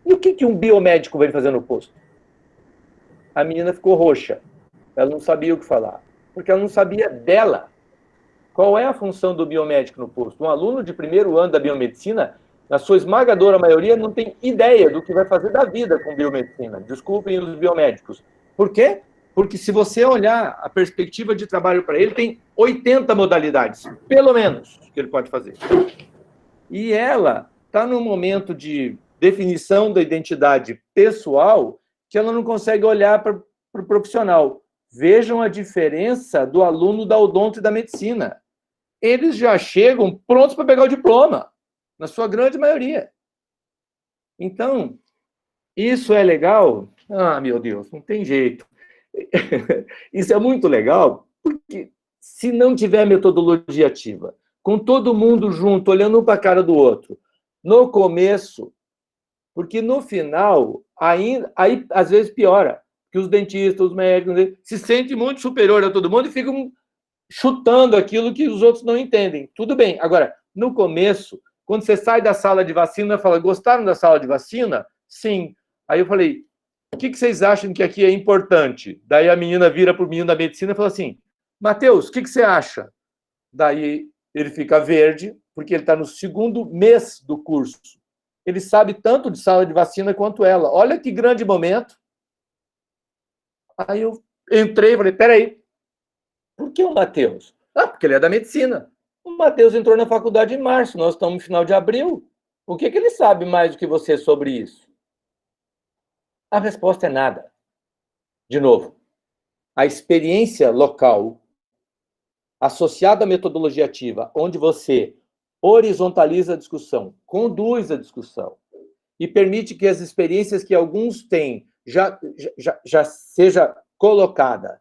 e o que um biomédico vem fazer no posto? A menina ficou roxa. Ela não sabia o que falar, porque ela não sabia dela. Qual é a função do biomédico no posto? Um aluno de primeiro ano da biomedicina, na sua esmagadora maioria, não tem ideia do que vai fazer da vida com biomedicina. Desculpem os biomédicos. Por quê? Porque se você olhar a perspectiva de trabalho para ele, tem 80 modalidades, pelo menos, que ele pode fazer. E ela está num momento de definição da identidade pessoal que ela não consegue olhar para o profissional. Vejam a diferença do aluno da odonto e da medicina. Eles já chegam prontos para pegar o diploma, na sua grande maioria. Então, isso é legal? Ah, meu Deus, não tem jeito. Isso é muito legal, porque se não tiver metodologia ativa, com todo mundo junto, olhando um para a cara do outro, no começo, porque no final, aí às vezes piora, que os dentistas, os médicos, se sentem muito superior a todo mundo e ficam chutando aquilo que os outros não entendem. Tudo bem. Agora, no começo, quando você sai da sala de vacina, fala, gostaram da sala de vacina? Sim. Aí eu falei, o que vocês acham que aqui é importante? Daí a menina vira para o menino da medicina e fala assim, Matheus, o que você acha? Daí ele fica verde, porque ele está no segundo mês do curso. Ele sabe tanto de sala de vacina quanto ela. Olha que grande momento. Aí eu entrei e falei, peraí, por que o Matheus? Porque ele é da medicina. O Matheus entrou na faculdade em março, nós estamos no final de abril. O que ele sabe mais do que você sobre isso? A resposta é nada. De novo, a experiência local, associada à metodologia ativa, onde você horizontaliza a discussão, conduz a discussão e permite que as experiências que alguns têm já seja colocada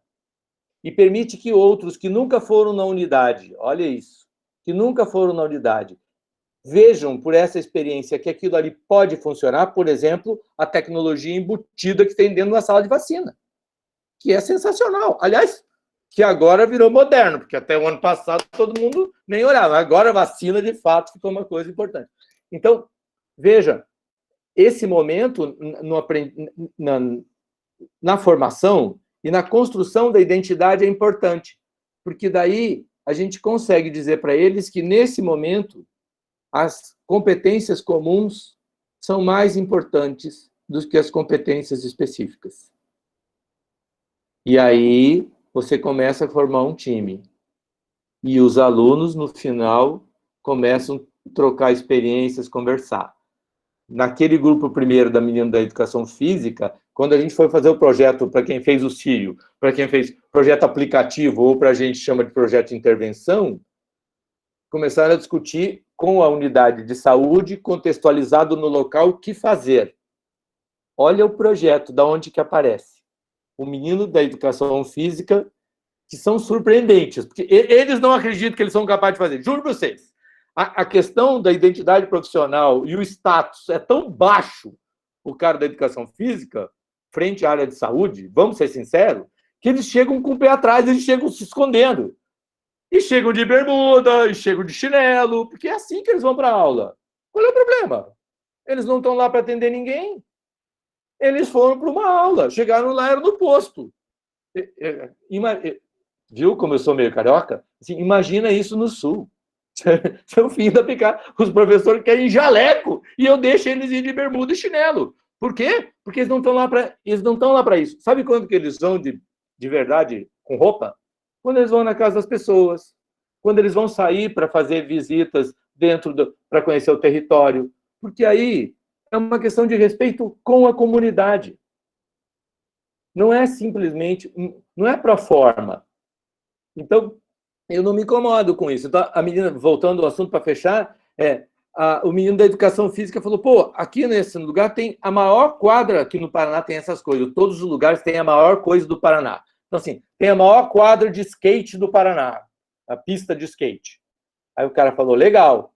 e permite que outros que nunca foram na unidade, olha isso, que nunca foram na unidade, vejam por essa experiência que aquilo ali pode funcionar, por exemplo, a tecnologia embutida que tem dentro da sala de vacina, que é sensacional. Aliás, que agora virou moderno, porque até o ano passado todo mundo nem olhava. Agora a vacina, de fato, ficou uma coisa importante. Então, veja, esse momento na formação e na construção da identidade é importante, porque daí a gente consegue dizer para eles que, nesse momento, as competências comuns são mais importantes do que as competências específicas. E aí você começa a formar um time. E os alunos, no final, começam a trocar experiências, conversar. Naquele grupo primeiro da menina da educação física, quando a gente foi fazer o projeto, para quem fez o CIO, para quem fez projeto aplicativo, ou para a gente chama de projeto de intervenção, começaram a discutir com a unidade de saúde, contextualizado no local, o que fazer. Olha o projeto, da onde que aparece. O menino da educação física, que são surpreendentes, porque eles não acreditam que eles são capazes de fazer. Juro para vocês, a questão da identidade profissional e o status é tão baixo, o cara da educação física, frente à área de saúde, vamos ser sinceros, que eles chegam com o pé atrás, eles chegam se escondendo. E chegam de bermuda, e chegam de chinelo, porque é assim que eles vão para a aula. Qual é o problema? Eles não estão lá para atender ninguém. Eles foram para uma aula, chegaram lá, era no posto. Viu como eu sou meio carioca? Assim, imagina isso no Sul. É o fim da picada. Os professores querem jaleco e eu deixo eles ir de bermuda e chinelo. Por quê? Porque eles não estão lá para isso. Sabe quando que eles vão de verdade com roupa? Quando eles vão na casa das pessoas, quando eles vão sair para fazer visitas para conhecer o território, porque aí é uma questão de respeito com a comunidade. Não é simplesmente, não é pro forma. Então, eu não me incomodo com isso. Então, a menina, voltando ao assunto para fechar, o menino da educação física falou, pô, aqui nesse lugar tem a maior quadra, aqui no Paraná tem essas coisas, todos os lugares têm a maior coisa do Paraná. Então, assim, tem a maior quadra de skate do Paraná, a pista de skate. Aí o cara falou, legal.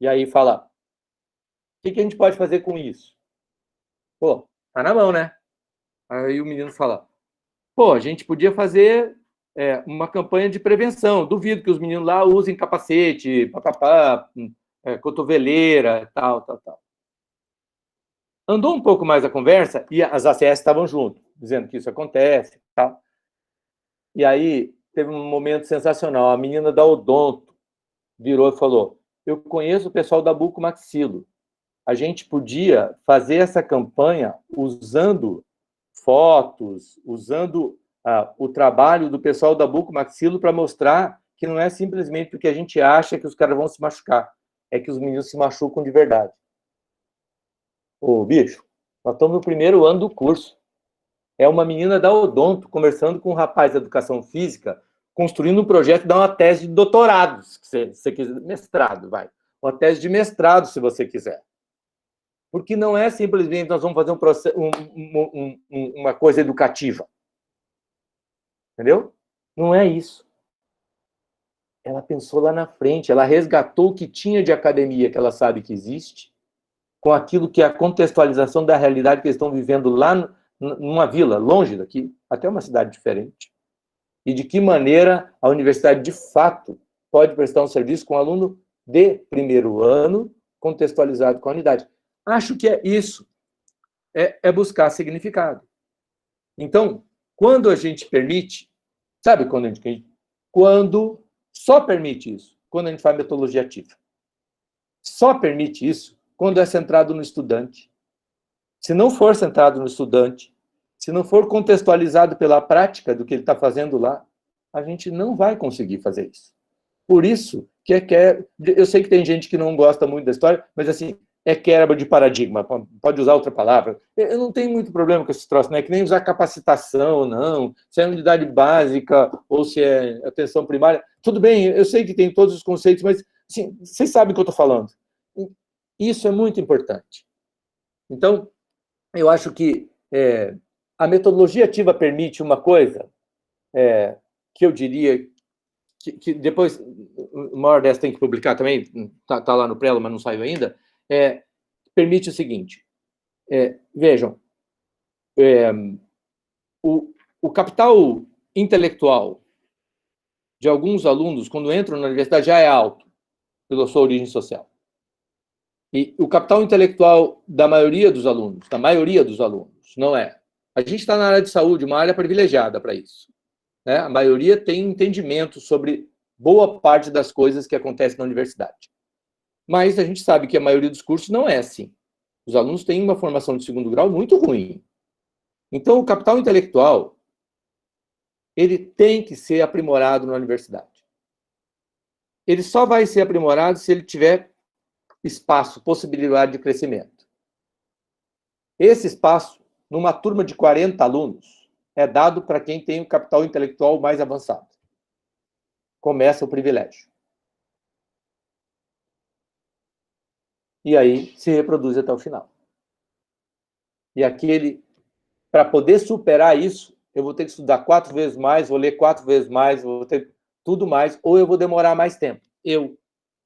E aí fala, o que a gente pode fazer com isso? Pô, tá na mão, né? Aí o menino fala, pô, a gente podia fazer uma campanha de prevenção. Duvido que os meninos lá usem capacete, cotoveleira, tal. Andou um pouco mais a conversa e as ACS estavam junto, dizendo que isso acontece, tal. E aí teve um momento sensacional. A menina da Odonto virou e falou, eu conheço o pessoal da Bucomaxilo. A gente podia fazer essa campanha usando fotos, usando o trabalho do pessoal da Bucomaxilo para mostrar que não é simplesmente porque a gente acha que os caras vão se machucar, é que os meninos se machucam de verdade. Ô, bicho, nós estamos no primeiro ano do curso. É uma menina da Odonto conversando com um rapaz da educação física, construindo um projeto de dar uma tese de doutorado, se você quiser, mestrado, vai. Uma tese de mestrado, se você quiser. Porque não é simplesmente nós vamos fazer uma coisa educativa. Entendeu? Não é isso. Ela pensou lá na frente, ela resgatou o que tinha de academia, que ela sabe que existe, com aquilo que é a contextualização da realidade que eles estão vivendo lá numa vila, longe daqui, até uma cidade diferente. E de que maneira a universidade, de fato, pode prestar um serviço com um aluno de primeiro ano, contextualizado com a unidade. Acho que é isso. É buscar significado. Então, quando a gente permite, sabe quando a gente... Quando só permite isso, quando a gente faz metodologia ativa. Só permite isso quando é centrado no estudante. Se não for centrado no estudante, se não for contextualizado pela prática do que ele está fazendo lá, a gente não vai conseguir fazer isso. Por isso que eu sei que tem gente que não gosta muito da história, mas assim, é quebra de paradigma, pode usar outra palavra. Eu não tenho muito problema com esse troço, não é que nem usar capacitação, não, se é unidade básica ou se é atenção primária. Tudo bem, eu sei que tem todos os conceitos, mas assim, vocês sabem o que eu estou falando. Isso é muito importante. Então, eu acho que a metodologia ativa permite uma coisa que eu diria que depois uma hora dessa tem que publicar também, tá lá no Prelo, mas não saiu ainda, permite o seguinte, vejam, o capital intelectual de alguns alunos, quando entram na universidade, já é alto, pela sua origem social. E o capital intelectual da maioria dos alunos, não é. A gente está na área de saúde, uma área privilegiada para isso, né? A maioria tem entendimento sobre boa parte das coisas que acontecem na universidade. Mas a gente sabe que a maioria dos cursos não é assim. Os alunos têm uma formação de segundo grau muito ruim. Então, o capital intelectual, ele tem que ser aprimorado na universidade. Ele só vai ser aprimorado se ele tiver espaço, possibilidade de crescimento. Esse espaço, numa turma de 40 alunos, é dado para quem tem o capital intelectual mais avançado. Começa o privilégio. E aí se reproduz até o final. E para poder superar isso, eu vou ter que estudar 4 vezes mais, vou ler 4 vezes mais, vou ter tudo mais, ou eu vou demorar mais tempo. Eu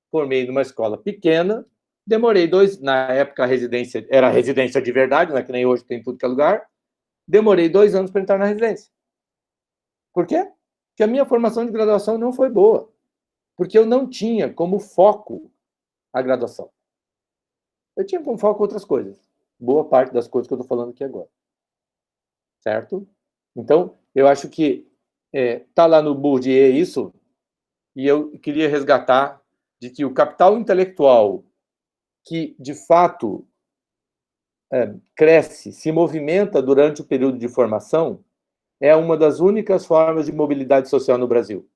formei numa escola pequena, demorei na época a residência, era residência de verdade, não é que nem hoje tem tudo que é lugar, demorei 2 anos para entrar na residência. Por quê? Porque a minha formação de graduação não foi boa. Porque eu não tinha como foco a graduação. Eu tinha como foco outras coisas. Boa parte das coisas que eu estou falando aqui agora. Certo? Então, eu acho que está lá no Bourdieu isso, e eu queria resgatar de que o capital intelectual que, de fato, cresce, se movimenta durante o período de formação, é uma das únicas formas de mobilidade social no Brasil.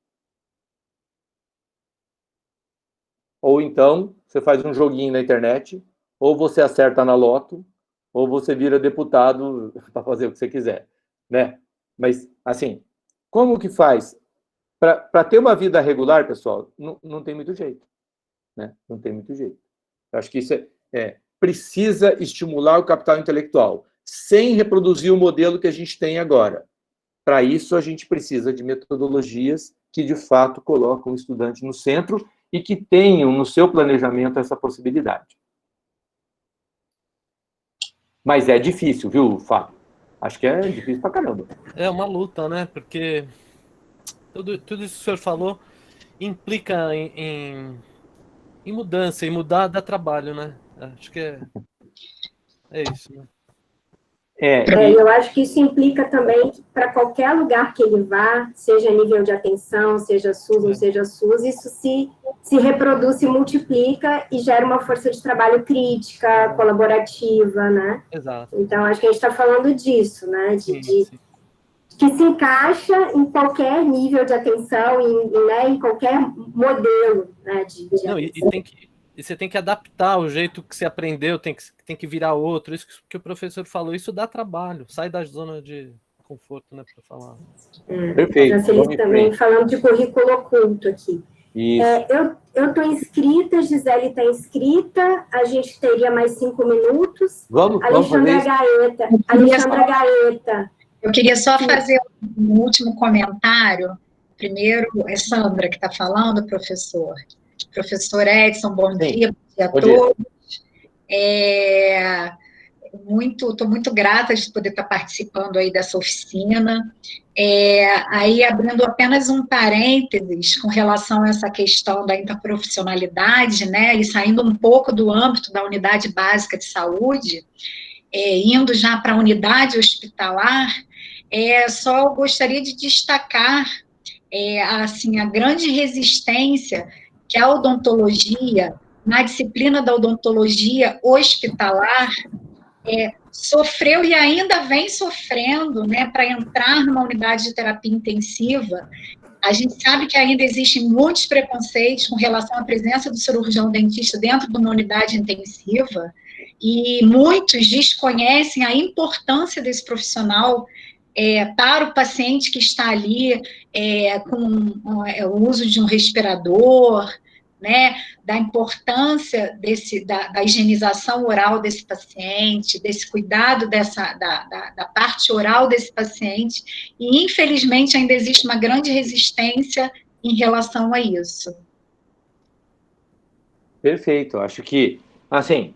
Ou então, você faz um joguinho na internet, ou você acerta na loto, ou você vira deputado para fazer o que você quiser, né? Mas, assim, como que faz? Para ter uma vida regular, pessoal, não tem muito jeito, né? Não tem muito jeito. Eu acho que isso precisa estimular o capital intelectual, sem reproduzir o modelo que a gente tem agora. Para isso, a gente precisa de metodologias que, de fato, colocam o estudante no centro e que tenham no seu planejamento essa possibilidade. Mas é difícil, viu, Fábio? Acho que é difícil pra caramba. É uma luta, né? Porque tudo isso que o senhor falou implica em mudança, e mudar dá trabalho, né? Acho que é isso, né? Eu acho que isso implica também que para qualquer lugar que ele vá, seja nível de atenção, seja SUS, não seja SUS, isso se reproduz, se multiplica e gera uma força de trabalho crítica, colaborativa, né? Exato. Então, acho que a gente está falando disso, né? Sim. Que se encaixa em qualquer nível de atenção, em qualquer modelo, né, de Não, e você tem que adaptar o jeito que você aprendeu, tem que virar outro. Isso que o professor falou, isso dá trabalho. Sai da zona de conforto, né, para falar. Perfeito. Francilise também falando de currículo oculto aqui. Eu estou inscrita, Gisele está inscrita, a gente teria mais 5 minutos. Alexandra Gaeta. Eu queria só fazer um último comentário. Primeiro, é Sandra que está falando, professor. Professor Edson, bom dia a todos. Estou muito grata de poder estar participando aí dessa oficina. Aí, abrindo apenas um parênteses com relação a essa questão da interprofissionalidade, né, e saindo um pouco do âmbito da unidade básica de saúde, indo já para a unidade hospitalar, só gostaria de destacar assim, a grande resistência que a odontologia, na disciplina da odontologia hospitalar, sofreu e ainda vem sofrendo, né, para entrar numa unidade de terapia intensiva. A gente sabe que ainda existem muitos preconceitos com relação à presença do cirurgião dentista dentro de uma unidade intensiva, e muitos desconhecem a importância desse profissional para o paciente que está ali com o uso de um respirador, né, da importância da higienização oral desse paciente, desse cuidado da parte oral desse paciente, e infelizmente ainda existe uma grande resistência em relação a isso. Perfeito. Acho que, assim,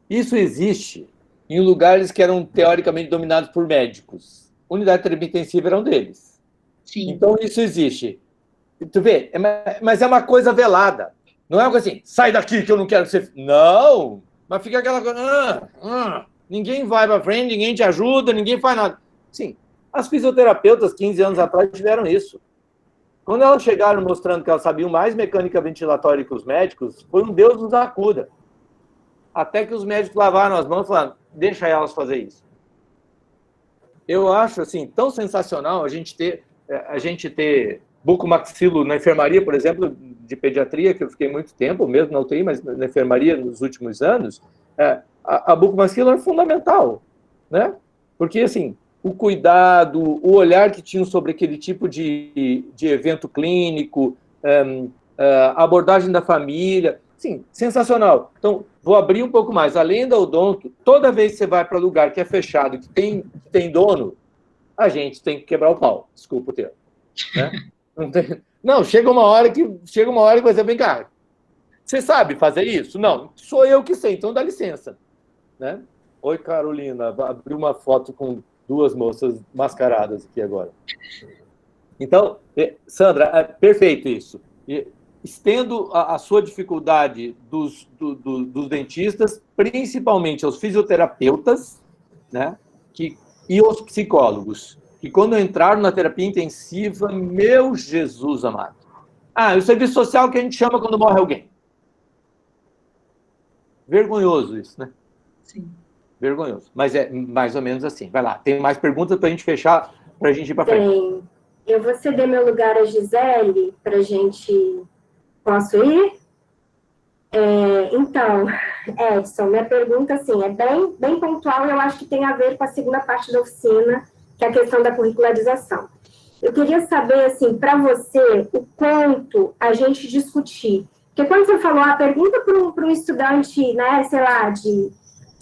isso existe em lugares que eram teoricamente dominados por médicos. Unidade de terapia intensiva era um deles. Sim. Então, isso existe. Tu vê, mas é uma coisa velada. Não é uma coisa assim, sai daqui que eu não quero que você... Não! Mas fica aquela coisa... ninguém vai para frente, ninguém te ajuda, ninguém faz nada. Sim, as fisioterapeutas, 15 anos atrás, tiveram isso. Quando elas chegaram mostrando que elas sabiam mais mecânica ventilatória que os médicos, foi um Deus nos acuda. Até que os médicos lavaram as mãos e falaram, deixa elas fazer isso. Eu acho, assim, tão sensacional a gente ter bucomaxilo na enfermaria, por exemplo, de pediatria, que eu fiquei muito tempo, mesmo na UTI, mas na enfermaria nos últimos anos, a bucomaxilo é fundamental, né? Porque, assim, o cuidado, o olhar que tinham sobre aquele tipo de evento clínico, a abordagem da família, sim, sensacional. Então, vou abrir um pouco mais. Além da odonto, toda vez que você vai para lugar que é fechado, que tem dono, a gente tem que quebrar o pau. Desculpa o termo. Né? Não, chega uma hora que você vem cá. Você sabe fazer isso? Não, sou eu que sei, então dá licença. Né? Oi, Carolina. Abri uma foto com 2 moças mascaradas aqui agora. Então, Sandra, é perfeito isso. Estendo a sua dificuldade dos dentistas, principalmente aos fisioterapeutas, né, e aos psicólogos, que quando entraram na terapia intensiva, meu Jesus amado. O serviço social que a gente chama quando morre alguém. Vergonhoso isso, né? Sim. Vergonhoso. Mas é mais ou menos assim. Vai lá, tem mais perguntas para a gente fechar, para a gente ir para frente. Tem. Eu vou ceder meu lugar a Gisele, para a gente... Posso ir? Então, Edson, minha pergunta, assim, é bem pontual e eu acho que tem a ver com a segunda parte da oficina, que é a questão da curricularização. Eu queria saber, assim, para você, o quanto a gente discutir. Porque quando você falou, pergunta para um estudante, né, sei lá, de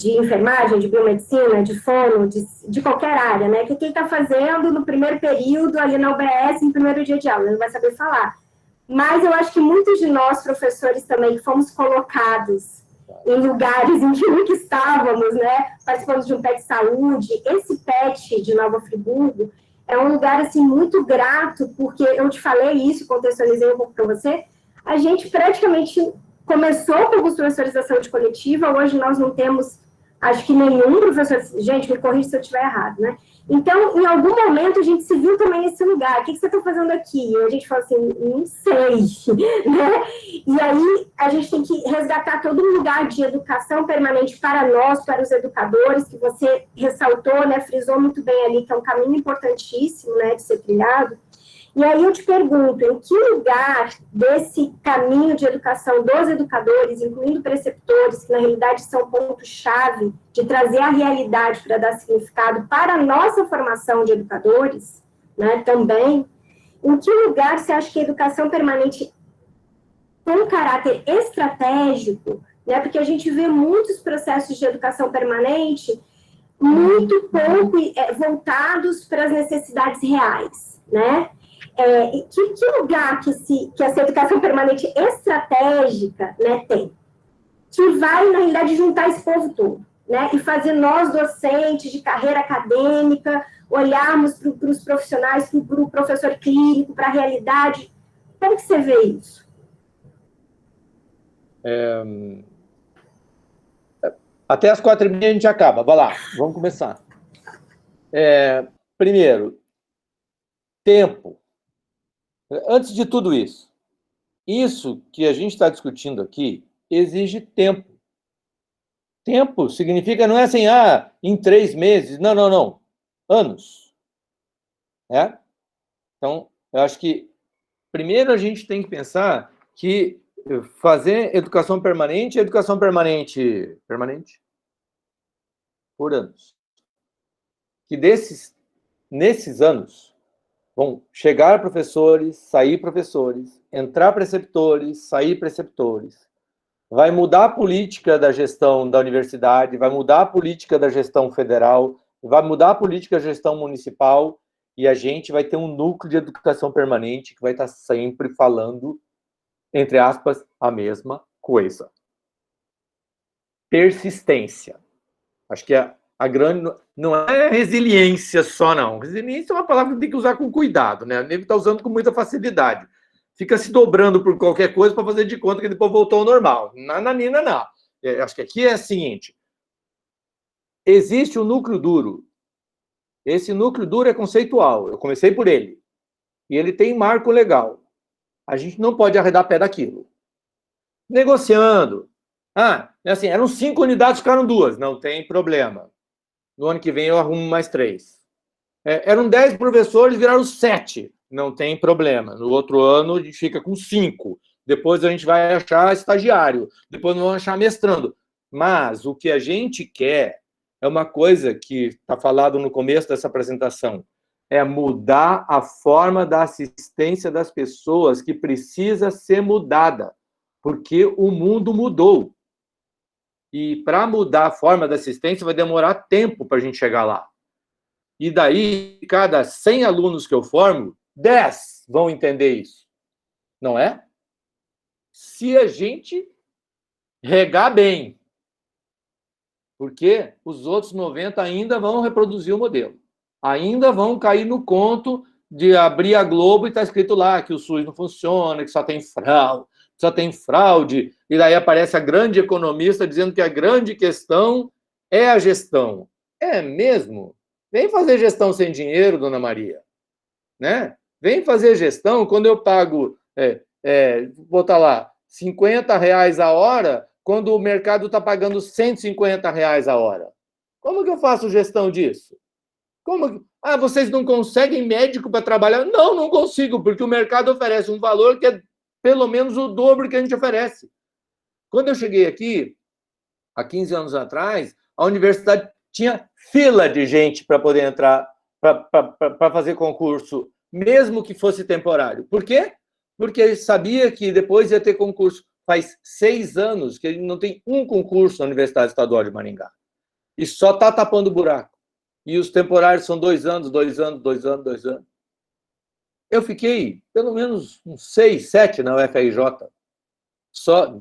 enfermagem, de biomedicina, de fono, de qualquer área, né, o que ele está fazendo no primeiro período, ali na UBS, no primeiro dia de aula, ele não vai saber falar. Mas eu acho que muitos de nós, professores também, que fomos colocados em lugares em que nunca estávamos, né, participamos de um PET Saúde, esse PET de Nova Friburgo é um lugar, assim, muito grato, porque eu te falei isso, contextualizei um pouco para você, a gente praticamente começou com professores da saúde coletiva, hoje nós não temos, acho que nenhum professor, gente, me corrija se eu estiver errado, né? Então, em algum momento, a gente se viu também nesse lugar. O que você está fazendo aqui? E a gente fala assim, não sei, né? E aí, a gente tem que resgatar todo um lugar de educação permanente para nós, para os educadores, que você ressaltou, né, frisou muito bem ali, que é um caminho importantíssimo, né, de ser trilhado. E aí eu te pergunto, em que lugar desse caminho de educação dos educadores, incluindo preceptores, que na realidade são ponto-chave de trazer a realidade para dar significado para a nossa formação de educadores, né, também, em que lugar você acha que a educação permanente tem um caráter estratégico, né, porque a gente vê muitos processos de educação permanente muito pouco voltados para as necessidades reais, né? Que lugar que essa educação permanente estratégica, né, tem? Que vai, na realidade, juntar esse povo todo, né? E fazer nós, docentes de carreira acadêmica, olharmos para os profissionais, para o professor clínico, para a realidade. Como que você vê isso? Até as 4h30 a gente acaba. Vai lá, vamos começar. Primeiro, tempo. Antes de tudo isso que a gente está discutindo aqui exige tempo. Tempo significa, não é assim, em 3 meses. Não. Anos. Então, eu acho que, primeiro, a gente tem que pensar que fazer educação permanente por anos. Que nesses anos, vão chegar professores, sair professores, entrar preceptores, sair preceptores. Vai mudar a política da gestão da universidade, vai mudar a política da gestão federal, vai mudar a política da gestão municipal, e a gente vai ter um núcleo de educação permanente que vai estar sempre falando, entre aspas, a mesma coisa. Persistência. Acho que a grande... Não é resiliência só, não. Resiliência é uma palavra que tem que usar com cuidado, né? Ele está usando com muita facilidade. Fica se dobrando por qualquer coisa para fazer de conta que depois voltou ao normal. Nananina, não. Acho que aqui é o seguinte. Existe um núcleo duro. Esse núcleo duro é conceitual. Eu comecei por ele. E ele tem marco legal. A gente não pode arredar pé daquilo. Negociando. Assim, eram 5 unidades, ficaram 2. Não tem problema. No ano que vem eu arrumo mais 3. Eram 10 professores, viraram 7. Não tem problema. No outro ano a gente fica com 5. Depois a gente vai achar estagiário. Depois vamos achar mestrando. Mas o que a gente quer é uma coisa que está falado no começo dessa apresentação. É mudar a forma da assistência das pessoas que precisa ser mudada. Porque o mundo mudou. E para mudar a forma da assistência vai demorar tempo para a gente chegar lá. E daí, cada 100 alunos que eu formo, 10 vão entender isso. Não é? Se a gente regar bem. Porque os outros 90 ainda vão reproduzir o modelo. Ainda vão cair no conto de abrir a Globo e está escrito lá que o SUS não funciona, que só tem fraude, e daí aparece a grande economista dizendo que a grande questão é a gestão. É mesmo? Vem fazer gestão sem dinheiro, dona Maria. Né? Vem fazer gestão quando eu pago, vou botar lá, R$50 a hora, quando o mercado está pagando R$150 a hora. Como que eu faço gestão disso? Vocês não conseguem médico para trabalhar? Não, não consigo, porque o mercado oferece um valor que é pelo menos o dobro que a gente oferece. Quando eu cheguei aqui, há 15 anos atrás, a universidade tinha fila de gente para poder entrar, para fazer concurso, mesmo que fosse temporário. Por quê? Porque ele sabia que depois ia ter concurso. Faz 6 anos que ele não tem um concurso na Universidade Estadual de Maringá. E só está tapando buraco. E os temporários são 2 anos, 2 anos, 2 anos, 2 anos. Eu fiquei pelo menos uns 6, 7 na UFRJ. Só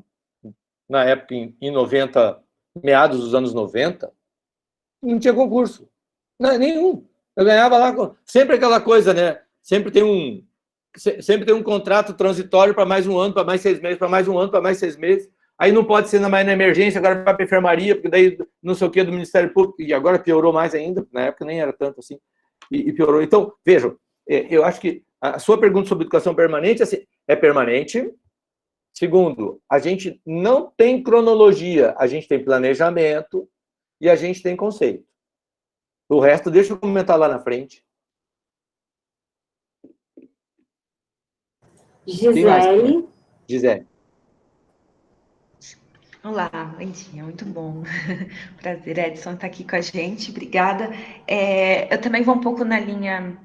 na época, em 90, meados dos anos 90, não tinha concurso. Não, nenhum. Eu ganhava lá, sempre aquela coisa, né? Sempre tem um contrato transitório para mais um ano, para mais 6 meses, para mais um ano, para mais 6 meses. Aí não pode ser mais na emergência, agora vai para a enfermaria, porque daí não sei o que do Ministério Público, e agora piorou mais ainda, na época nem era tanto assim, e piorou. Então, vejam, eu acho que a sua pergunta sobre educação permanente assim, é permanente. Segundo, a gente não tem cronologia, a gente tem planejamento e a gente tem conceito. O resto, deixa eu comentar lá na frente. Gisele. Gisele. Olá, bom dia, muito bom. Prazer, Edson, estar aqui com a gente, obrigada. Eu também vou um pouco na linha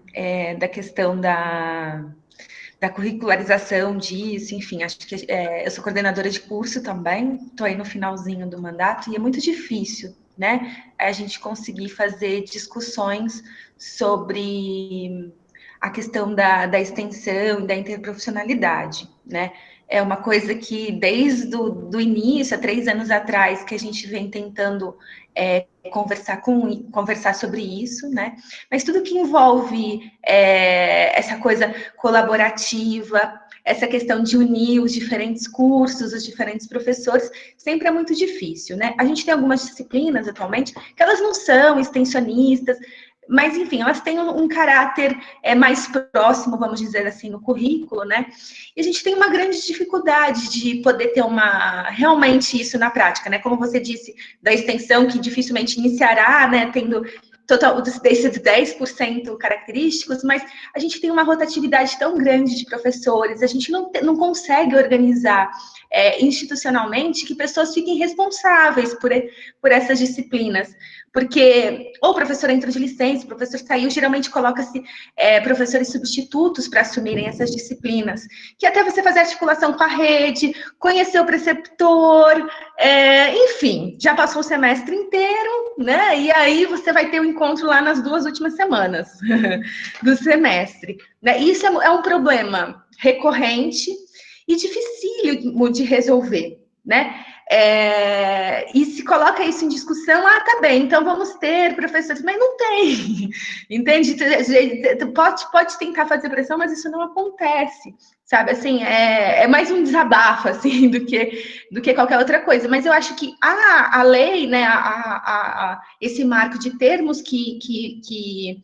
da questão da curricularização disso, enfim, acho que eu sou coordenadora de curso também, estou aí no finalzinho do mandato, e é muito difícil, né, a gente conseguir fazer discussões sobre a questão da extensão e da interprofissionalidade, né? É uma coisa que, desde o início, há 3 anos atrás, que a gente vem tentando conversar sobre isso, né? Mas tudo que envolve essa coisa colaborativa, essa questão de unir os diferentes cursos, os diferentes professores, sempre é muito difícil, né? A gente tem algumas disciplinas, atualmente, que elas não são extensionistas, mas, enfim, elas têm um caráter mais próximo, vamos dizer assim, no currículo, né? E a gente tem uma grande dificuldade de poder ter realmente isso na prática, né? Como você disse, da extensão, que dificilmente iniciará, né? Tendo total desses 10% característicos, mas a gente tem uma rotatividade tão grande de professores, a gente não consegue organizar institucionalmente que pessoas fiquem responsáveis por essas disciplinas. Porque ou o professor entra de licença, o professor saiu, geralmente coloca-se professores substitutos para assumirem essas disciplinas, que até você fazer articulação com a rede, conhecer o preceptor, enfim, já passou o semestre inteiro, né? E aí você vai ter um encontro lá nas 2 últimas semanas do semestre, né? Isso é um problema recorrente e dificílimo de resolver, né? E se coloca isso em discussão, tá bem, então vamos ter professores, mas não tem, entende? Pode tentar fazer pressão, mas isso não acontece, sabe? Assim, é mais um desabafo, assim, do que qualquer outra coisa. Mas eu acho que a lei, né, esse marco de termos que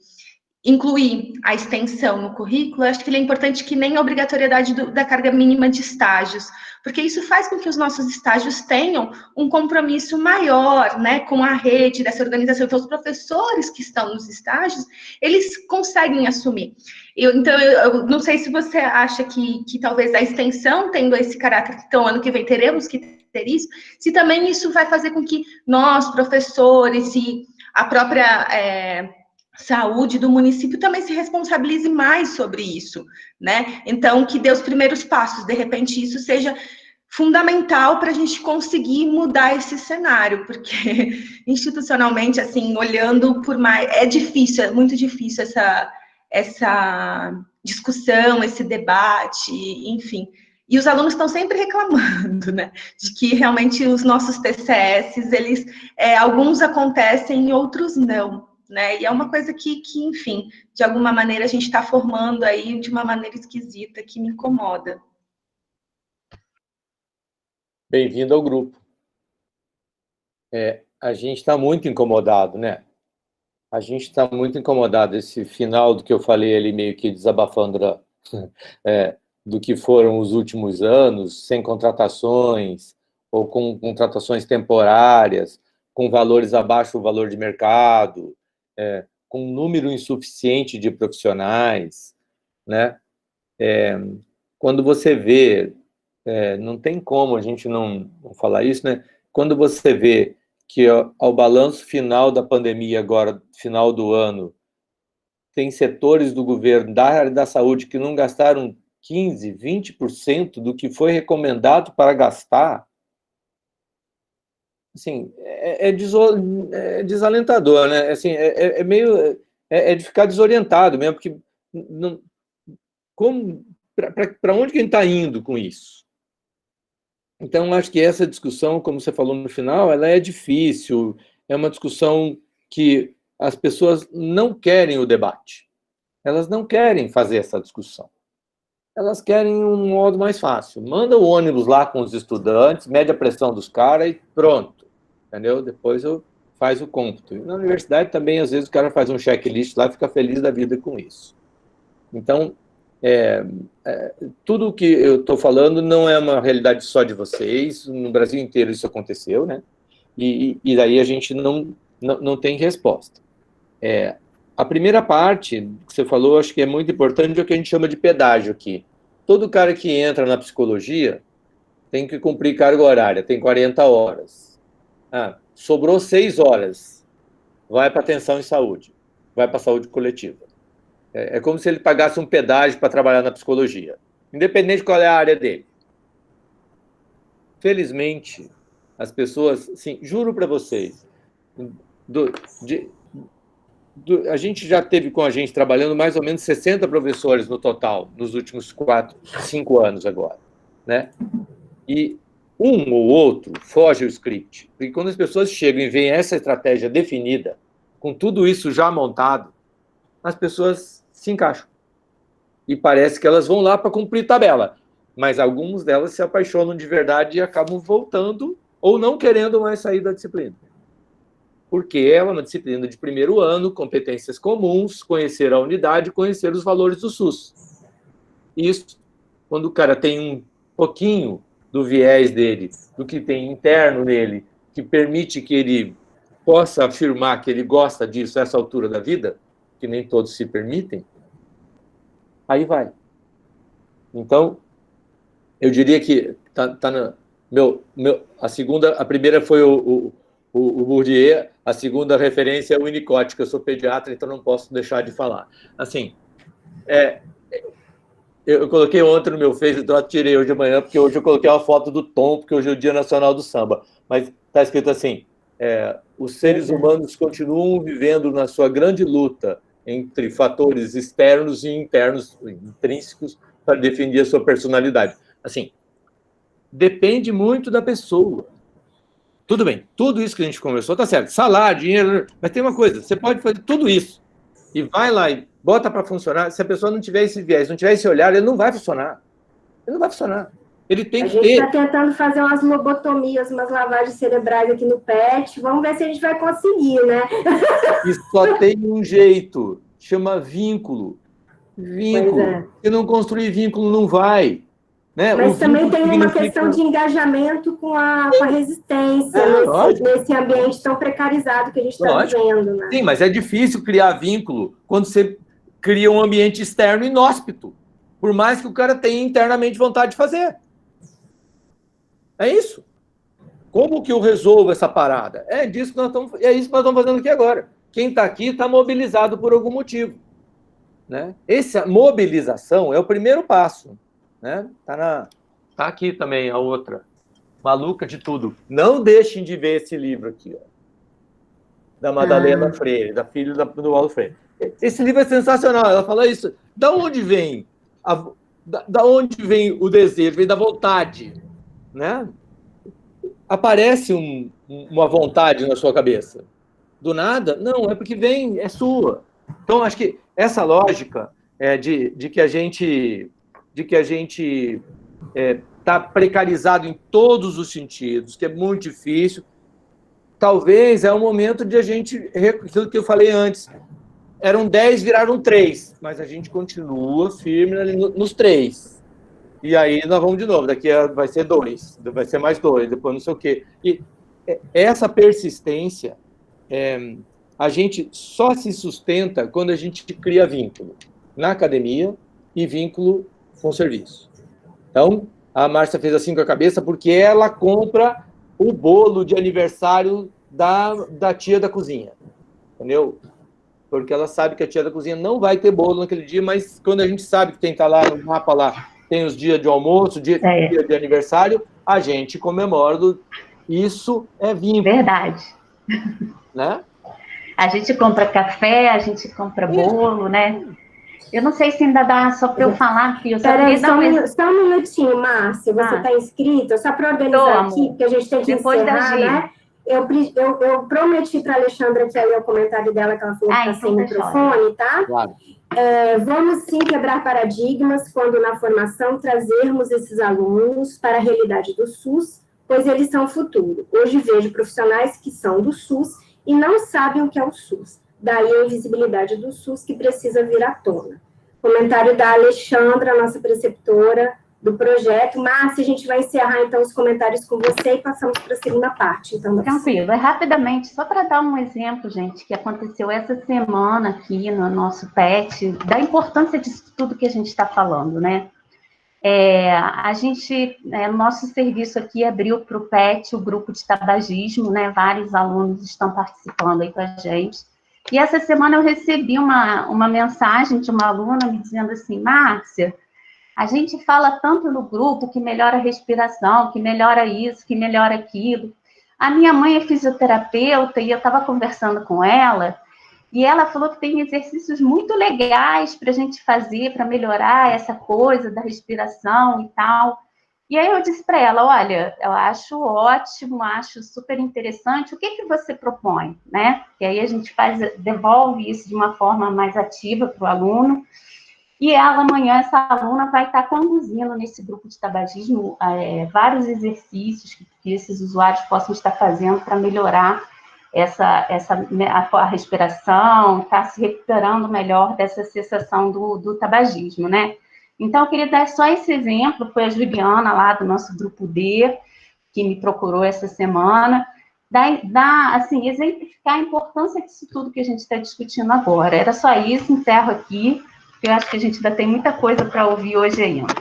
incluir a extensão no currículo, eu acho que ele é importante que nem a obrigatoriedade da carga mínima de estágios, porque isso faz com que os nossos estágios tenham um compromisso maior, né, com a rede dessa organização. Então, os professores que estão nos estágios, eles conseguem assumir. Então, eu não sei se você acha que talvez a extensão, tendo esse caráter, então, ano que vem teremos que ter isso, se também isso vai fazer com que nós, professores e a própria saúde do município também se responsabilize mais sobre isso, né? Então, que dê os primeiros passos, de repente isso seja fundamental para a gente conseguir mudar esse cenário, porque institucionalmente, assim, olhando por mais... É difícil, é muito difícil essa discussão, esse debate, enfim. E os alunos estão sempre reclamando, né? De que realmente os nossos TCS, eles, alguns acontecem e outros não. Né? E é uma coisa que, enfim, de alguma maneira a gente está formando aí de uma maneira esquisita que me incomoda. Bem-vindo ao grupo. A gente está muito incomodado, né? A gente está muito incomodado. Esse final do que eu falei ali, meio que desabafando do que foram os últimos anos, sem contratações, ou com contratações temporárias, com valores abaixo do valor de mercado, com um número insuficiente de profissionais, né? Quando você vê, não tem como a gente não falar isso, né? Quando você vê que ao balanço final da pandemia, agora, final do ano, tem setores do governo, da área da saúde, que não gastaram 15%, 20% do que foi recomendado para gastar, assim, é desalentador, né? Assim, meio... de ficar desorientado mesmo, porque para onde que a gente está indo com isso? Então, acho que essa discussão, como você falou no final, ela é difícil, é uma discussão que as pessoas não querem o debate, elas não querem fazer essa discussão. Elas querem um modo mais fácil. Manda o ônibus lá com os estudantes, mede a pressão dos caras e pronto. Entendeu? Depois faz o cômputo. E na universidade também, às vezes, o cara faz um checklist lá e fica feliz da vida com isso. Então, tudo o que eu estou falando não é uma realidade só de vocês. No Brasil inteiro isso aconteceu, né? E daí a gente não tem resposta. A primeira parte que você falou, acho que é muito importante, é o que a gente chama de pedágio aqui. Todo cara que entra na psicologia tem que cumprir carga horária, tem 40 horas. Sobrou 6 horas, vai para atenção em saúde, vai para a saúde coletiva. É como se ele pagasse um pedágio para trabalhar na psicologia, independente de qual é a área dele. Felizmente, as pessoas, assim, juro para vocês, a gente já teve com a gente trabalhando mais ou menos 60 professores no total, nos últimos 4, 5 anos agora, né? E um ou outro foge o script, porque quando as pessoas chegam e veem essa estratégia definida, com tudo isso já montado, as pessoas se encaixam. E parece que elas vão lá para cumprir tabela, mas algumas delas se apaixonam de verdade e acabam voltando ou não querendo mais sair da disciplina. Porque é uma disciplina de primeiro ano, competências comuns, conhecer a unidade, conhecer os valores do SUS. Isso, quando o cara tem um pouquinho do viés dele, do que tem interno nele, que permite que ele possa afirmar que ele gosta disso a essa altura da vida, que nem todos se permitem, aí vai. Então, eu diria que a primeira foi o Bourdieu, a segunda referência é o Winnicott, que eu sou pediatra, então não posso deixar de falar. Assim, eu coloquei ontem no meu Facebook, tirei hoje de manhã, porque hoje eu coloquei uma foto do Tom, porque hoje é o Dia Nacional do Samba, mas está escrito assim, os seres humanos continuam vivendo na sua grande luta entre fatores externos e internos, intrínsecos, para definir a sua personalidade. Assim, depende muito da pessoa. Tudo bem, tudo isso que a gente conversou tá certo. Salário, dinheiro, mas tem uma coisa, você pode fazer tudo isso e vai lá e bota para funcionar. Se a pessoa não tiver esse viés, não tiver esse olhar, ele não vai funcionar. Ele não vai funcionar. Ele tem que ter... A gente está tentando fazer umas lobotomias, umas lavagens cerebrais aqui no PET. Vamos ver se a gente vai conseguir, né? E só tem um jeito, chama vínculo. Vínculo. É. Se não construir vínculo, não vai. Né? Mas também tem uma questão de engajamento com a resistência nesse ambiente tão precarizado que a gente está vivendo. Né? Sim, mas é difícil criar vínculo quando você cria um ambiente externo inóspito, por mais que o cara tenha internamente vontade de fazer. É isso. Como que eu resolvo essa parada? É isso que nós estamos fazendo aqui agora. Quem está aqui está mobilizado por algum motivo. Né? Essa mobilização é o primeiro passo. Né? Tá aqui também a outra. Maluca de tudo. Não deixem de ver esse livro aqui, ó, da Madalena Freire, da filha do Paulo Freire. Esse livro é sensacional. Ela fala isso. Da onde vem? Da onde vem o desejo? Vem da vontade. Né? Aparece uma vontade na sua cabeça. Do nada? Não, é porque é sua. Então, acho que essa lógica de que a gente está precarizado em todos os sentidos, que é muito difícil, talvez é o momento de a gente... Aquilo que eu falei antes, eram 10, viraram 3, mas a gente continua firme ali nos 3. E aí nós vamos de novo, daqui vai ser 2, vai ser mais 2, depois não sei o quê. E essa persistência, a gente só se sustenta quando a gente cria vínculo na academia e vínculo com o serviço. Então, a Márcia fez assim com a cabeça porque ela compra o bolo de aniversário da tia da cozinha, entendeu? Porque ela sabe que a tia da cozinha não vai ter bolo naquele dia, mas quando a gente sabe que tem que estar lá no mapa lá, tem os dias de almoço, dia de aniversário, a gente comemora. Isso é vínculo. Verdade. Né? A gente compra café, a gente compra bolo, né? Eu não sei se ainda dá só para eu falar, Fio. Só um minutinho, Márcia. Você está inscrita? Só para organizar aqui, porque a gente tem que encerrar, né? Eu prometi para a Alexandra que ia ler o comentário dela, que ela falou que está sem microfone, tá? Claro. Vamos sim quebrar paradigmas quando na formação trazermos esses alunos para a realidade do SUS, pois eles são o futuro. Hoje vejo profissionais que são do SUS e não sabem o que é o SUS. Daí a invisibilidade do SUS que precisa vir à tona. Comentário da Alexandra, nossa preceptora do projeto. Márcia, a gente vai encerrar, então, os comentários com você e passamos para a segunda parte. Então, tranquilo. Rapidamente, só para dar um exemplo, gente, que aconteceu essa semana aqui no nosso PET, da importância disso tudo que a gente está falando, né? O nosso serviço aqui abriu para o PET o grupo de tabagismo, né? Vários alunos estão participando aí com a gente. E essa semana eu recebi uma mensagem de uma aluna me dizendo assim, Márcia, a gente fala tanto no grupo que melhora a respiração, que melhora isso, que melhora aquilo. A minha mãe é fisioterapeuta e eu estava conversando com ela e ela falou que tem exercícios muito legais para a gente fazer, para melhorar essa coisa da respiração e tal. E aí eu disse para ela, olha, eu acho ótimo, acho super interessante, o que você propõe, né? E aí a gente devolve isso de uma forma mais ativa para o aluno. E ela, amanhã, essa aluna vai estar conduzindo nesse grupo de tabagismo vários exercícios que esses usuários possam estar fazendo para melhorar a respiração, estar se recuperando melhor dessa cessação do tabagismo, né? Então, eu queria dar só esse exemplo, foi a Juliana, lá do nosso grupo D, que me procurou essa semana, assim, exemplificar a importância disso tudo que a gente está discutindo agora. Era só isso, encerro aqui, porque eu acho que a gente ainda tem muita coisa para ouvir hoje ainda.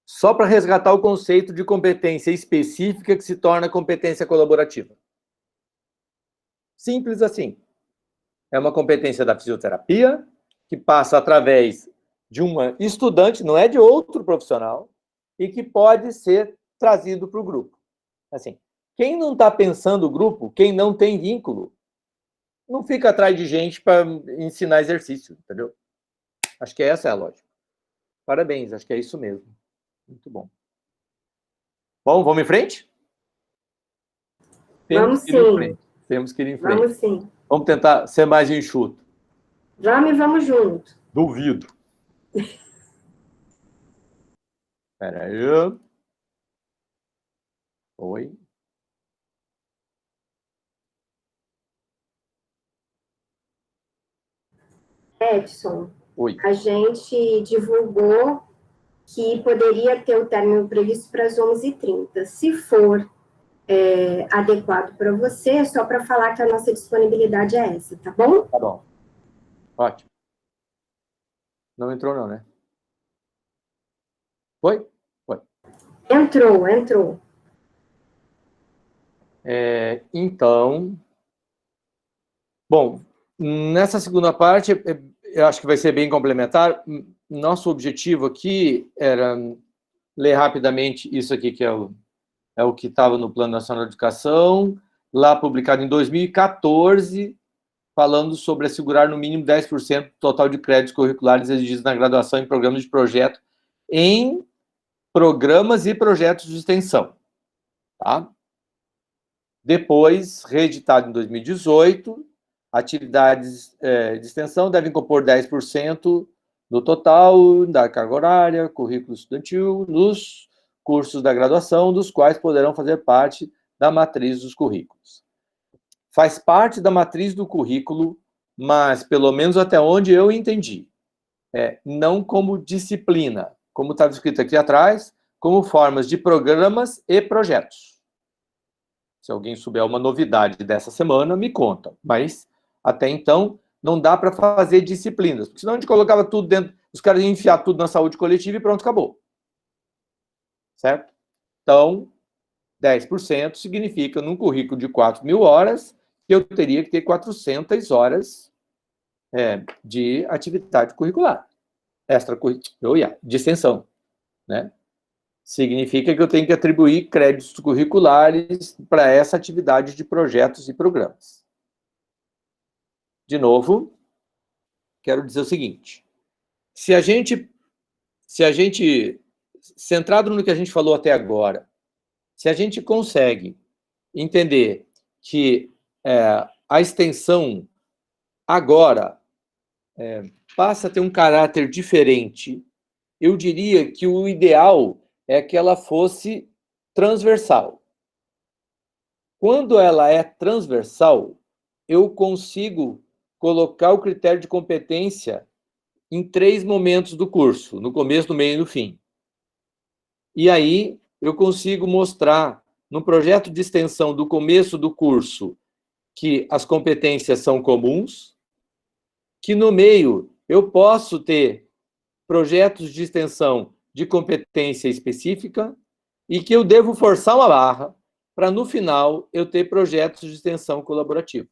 Só para resgatar o conceito de competência específica que se torna competência colaborativa. Simples assim. É uma competência da fisioterapia, que passa através de uma estudante, não é de outro profissional, e que pode ser trazido para o grupo. Assim, quem não está pensando o grupo, quem não tem vínculo, não fica atrás de gente para ensinar exercício, entendeu? Acho que essa é a lógica. Parabéns, acho que é isso mesmo. Muito bom. Bom, vamos em frente? Vamos sim. Temos que ir em frente. Vamos sim. Vamos tentar ser mais enxuto. Vamos junto. Duvido. Espera aí. Oi. Edson, Oi. a gente divulgou que poderia ter o término previsto para as 11h30. Se for adequado para você, é só para falar que a nossa disponibilidade é essa, tá bom? Tá bom. Ótimo. Não entrou não, né? Foi? Foi. Entrou. Então, bom, nessa segunda parte, eu acho que vai ser bem complementar. Nosso objetivo aqui era ler rapidamente isso aqui, que é o que estava no Plano Nacional de Educação, lá publicado em 2014, falando sobre assegurar no mínimo 10% do total de créditos curriculares exigidos na graduação em programas de projeto, em programas e projetos de extensão. Tá? Depois, reeditado em 2018, atividades de extensão devem compor 10% do total da carga horária, currículo estudantil, nos cursos da graduação, dos quais poderão fazer parte da matriz dos currículos. Faz parte da matriz do currículo, mas, pelo menos até onde eu entendi, não como disciplina, como estava escrito aqui atrás, como formas de programas e projetos. Se alguém souber uma novidade dessa semana, me conta. Mas, até então, não dá para fazer disciplinas, porque senão a gente colocava tudo dentro, os caras iam enfiar tudo na saúde coletiva e pronto, acabou. Certo? Então, 10% significa, num currículo de 4.000 horas, que eu teria que ter 400 horas de atividade curricular, de extensão, né? Significa que eu tenho que atribuir créditos curriculares para essa atividade de projetos e programas. De novo, quero dizer o seguinte, se a gente, centrado no que a gente falou até agora, se a gente consegue entender que a extensão agora passa a ter um caráter diferente, eu diria que o ideal é que ela fosse transversal. Quando ela é transversal, eu consigo colocar o critério de competência em 3 momentos do curso, no começo, no meio e no fim. E aí, eu consigo mostrar, no projeto de extensão do começo do curso, que as competências são comuns, que no meio eu posso ter projetos de extensão de competência específica e que eu devo forçar uma barra para, no final, eu ter projetos de extensão colaborativa.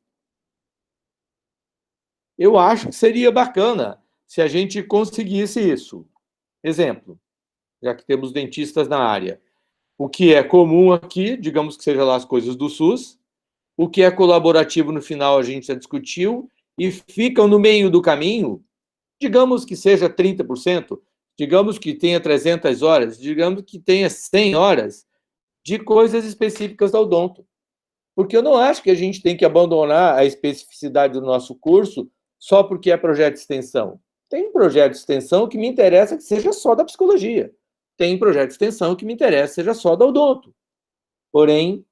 Eu acho que seria bacana se a gente conseguisse isso. Exemplo, já que temos dentistas na área. O que é comum aqui, digamos que seja lá as coisas do SUS, o que é colaborativo no final a gente já discutiu, e ficam no meio do caminho, digamos que seja 30%, digamos que tenha 300 horas, digamos que tenha 100 horas de coisas específicas da odonto. Porque eu não acho que a gente tem que abandonar a especificidade do nosso curso só porque é projeto de extensão. Tem projeto de extensão que me interessa que seja só da psicologia. Tem projeto de extensão que me interessa que seja só da odonto. Porém,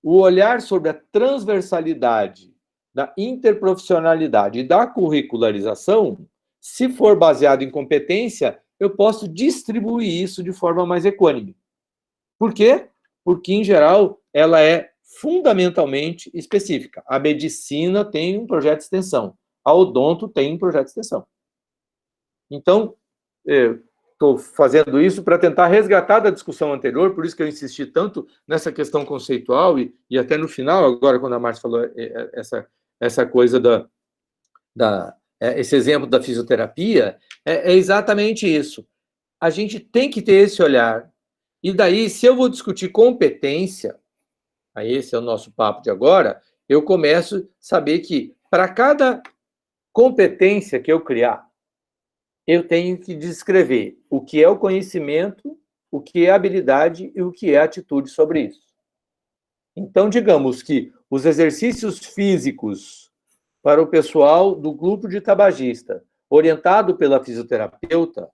o olhar sobre a transversalidade, da interprofissionalidade e da curricularização, se for baseado em competência, eu posso distribuir isso de forma mais equânime. Por quê? Porque, em geral, ela é fundamentalmente específica. A medicina tem um projeto de extensão. A odonto tem um projeto de extensão. Então, estou fazendo isso para tentar resgatar da discussão anterior, por isso que eu insisti tanto nessa questão conceitual e até no final, agora, quando a Márcia falou essa coisa esse exemplo da fisioterapia, é exatamente isso. A gente tem que ter esse olhar. E daí, se eu vou discutir competência, aí esse é o nosso papo de agora, eu começo a saber que, para cada competência que eu criar, eu tenho que descrever o que é o conhecimento, o que é habilidade e o que é atitude sobre isso. Então, digamos que os exercícios físicos para o pessoal do grupo de tabagista, orientado pela fisioterapeuta,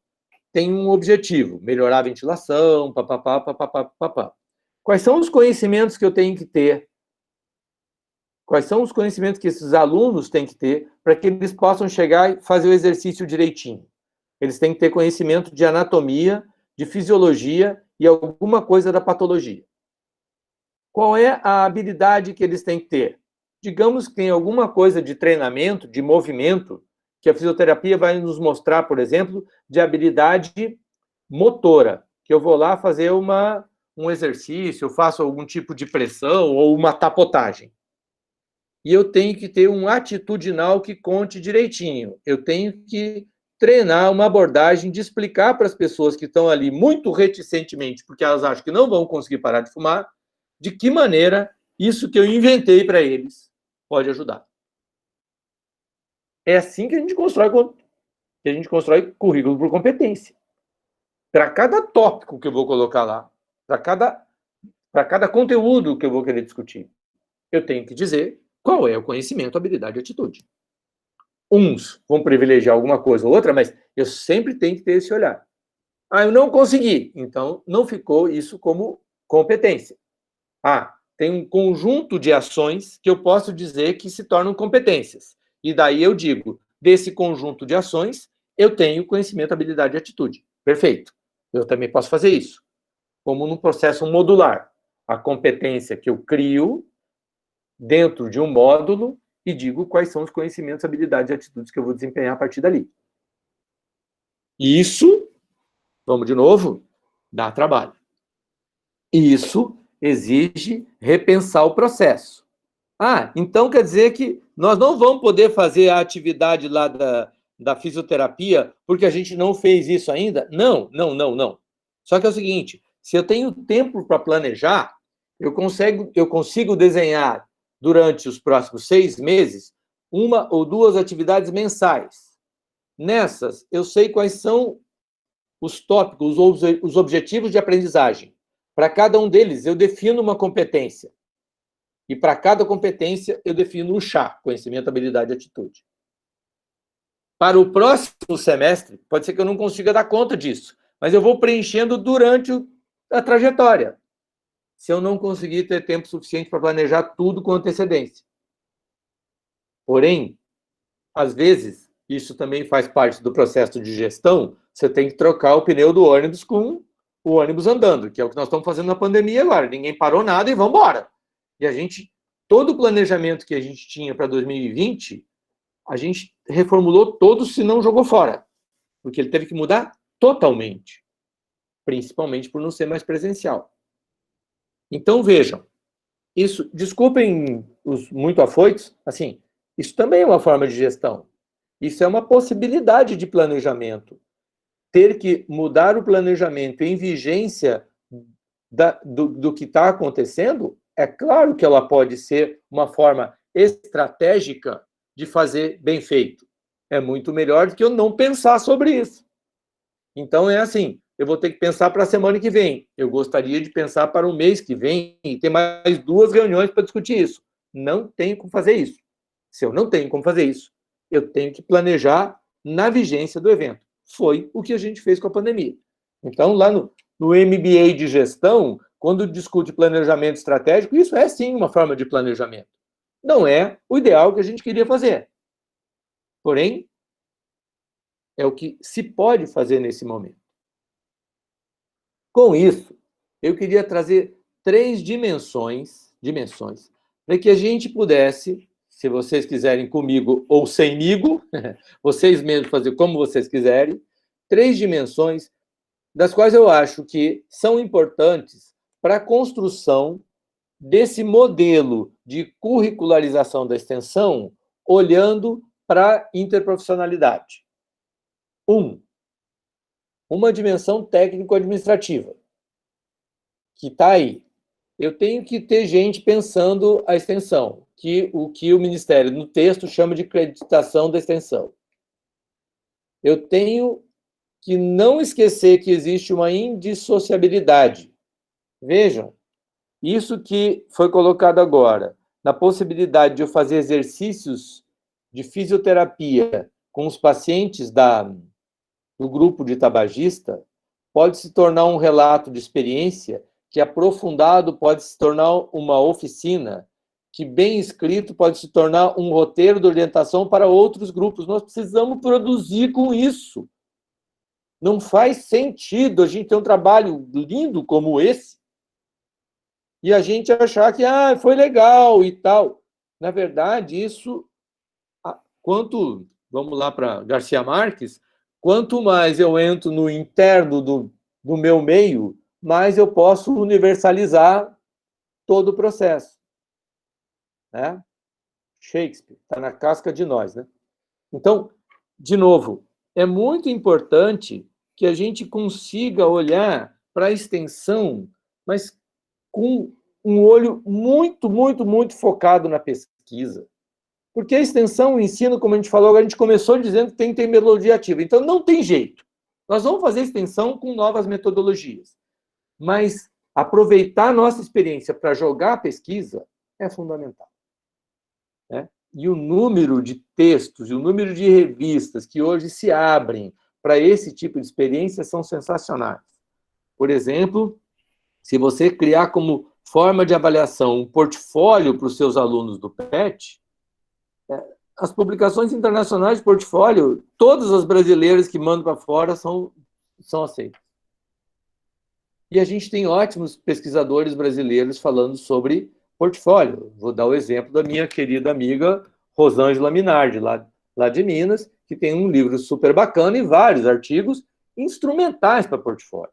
tem um objetivo: melhorar a ventilação, papapá, papapá, papapá. Quais são os conhecimentos que eu tenho que ter? Quais são os conhecimentos que esses alunos têm que ter para que eles possam chegar e fazer o exercício direitinho? Eles têm que ter conhecimento de anatomia, de fisiologia e alguma coisa da patologia. Qual é a habilidade que eles têm que ter? Digamos que tem alguma coisa de treinamento, de movimento, que a fisioterapia vai nos mostrar, por exemplo, de habilidade motora, que eu vou lá fazer um exercício, eu faço algum tipo de pressão ou uma tapotagem. E eu tenho que ter um atitudinal que conte direitinho. Eu tenho que treinar uma abordagem de explicar para as pessoas que estão ali muito reticentemente, porque elas acham que não vão conseguir parar de fumar, de que maneira isso que eu inventei para eles pode ajudar. É assim que a gente constrói currículo por competência. Para cada tópico que eu vou colocar lá, para cada conteúdo que eu vou querer discutir, eu tenho que dizer qual é o conhecimento, habilidade e atitude. Uns vão privilegiar alguma coisa ou outra, mas eu sempre tenho que ter esse olhar. Ah, eu não consegui. Então, não ficou isso como competência. Ah, tem um conjunto de ações que eu posso dizer que se tornam competências. E daí eu digo, desse conjunto de ações, eu tenho conhecimento, habilidade e atitude. Perfeito. Eu também posso fazer isso. Como num processo modular. A competência que eu crio dentro de um módulo e digo quais são os conhecimentos, habilidades e atitudes que eu vou desempenhar a partir dali. E isso, vamos de novo, dá trabalho. E isso exige repensar o processo. Ah, então quer dizer que nós não vamos poder fazer a atividade lá da fisioterapia porque a gente não fez isso ainda? Não. Só que é o seguinte, se eu tenho tempo para planejar, eu consigo desenhar durante os próximos 6 meses, 1 ou 2 atividades mensais. Nessas, eu sei quais são os tópicos, os objetivos de aprendizagem. Para cada um deles, eu defino uma competência. E para cada competência, eu defino um chá, conhecimento, habilidade e atitude. Para o próximo semestre, pode ser que eu não consiga dar conta disso, mas eu vou preenchendo durante a trajetória. Se eu não conseguir ter tempo suficiente para planejar tudo com antecedência. Porém, às vezes, isso também faz parte do processo de gestão, você tem que trocar o pneu do ônibus com o ônibus andando, que é o que nós estamos fazendo na pandemia agora. Ninguém parou nada e vamos embora. E todo o planejamento que a gente tinha para 2020, a gente reformulou todo, se não jogou fora. Porque ele teve que mudar totalmente. Principalmente por não ser mais presencial. Então, vejam, isso, desculpem os muito afoitos, assim, isso também é uma forma de gestão. Isso é uma possibilidade de planejamento. Ter que mudar o planejamento em vigência do que está acontecendo, é claro que ela pode ser uma forma estratégica de fazer bem feito. É muito melhor do que eu não pensar sobre isso. Então, é assim, eu vou ter que pensar para a semana que vem. Eu gostaria de pensar para o mês que vem e ter mais 2 reuniões para discutir isso. Não tenho como fazer isso. Se eu não tenho como fazer isso, eu tenho que planejar na vigência do evento. Foi o que a gente fez com a pandemia. Então, lá no MBA de gestão, quando discute planejamento estratégico, isso é sim uma forma de planejamento. Não é o ideal que a gente queria fazer. Porém, é o que se pode fazer nesse momento. Com isso, eu queria trazer 3 dimensões para que a gente pudesse, se vocês quiserem comigo ou semigo, vocês mesmos fazer como vocês quiserem, 3 dimensões das quais eu acho que são importantes para a construção desse modelo de curricularização da extensão, olhando para a interprofissionalidade. 1. Uma dimensão técnico-administrativa, que está aí. Eu tenho que ter gente pensando a extensão, o que o Ministério, no texto, chama de acreditação da extensão. Eu tenho que não esquecer que existe uma indissociabilidade. Vejam, isso que foi colocado agora, na possibilidade de eu fazer exercícios de fisioterapia com os pacientes do grupo de tabagista, pode se tornar um relato de experiência que, aprofundado, pode se tornar uma oficina, que, bem escrito, pode se tornar um roteiro de orientação para outros grupos. Nós precisamos produzir com isso. Não faz sentido a gente ter um trabalho lindo como esse e a gente achar que foi legal e tal. Na verdade, isso, vamos lá para Garcia Marques, quanto mais eu entro no interno do meu meio, mais eu posso universalizar todo o processo. Né? Shakespeare, está na casca de nós. Né? Então, de novo, é muito importante que a gente consiga olhar para a extensão, mas com um olho muito, muito, muito focado na pesquisa. Porque a extensão, o ensino, como a gente falou, a gente começou dizendo que tem que ter metodologia ativa. Então, não tem jeito. Nós vamos fazer extensão com novas metodologias. Mas aproveitar a nossa experiência para jogar a pesquisa é fundamental. Né? E o número de textos e o número de revistas que hoje se abrem para esse tipo de experiência são sensacionais. Por exemplo, se você criar como forma de avaliação um portfólio para os seus alunos do PET, as publicações internacionais de portfólio, todas as brasileiras que mandam para fora são aceitas. E a gente tem ótimos pesquisadores brasileiros falando sobre portfólio. Vou dar o exemplo da minha querida amiga Rosângela Minardi, lá de Minas, que tem um livro super bacana e vários artigos instrumentais para portfólio.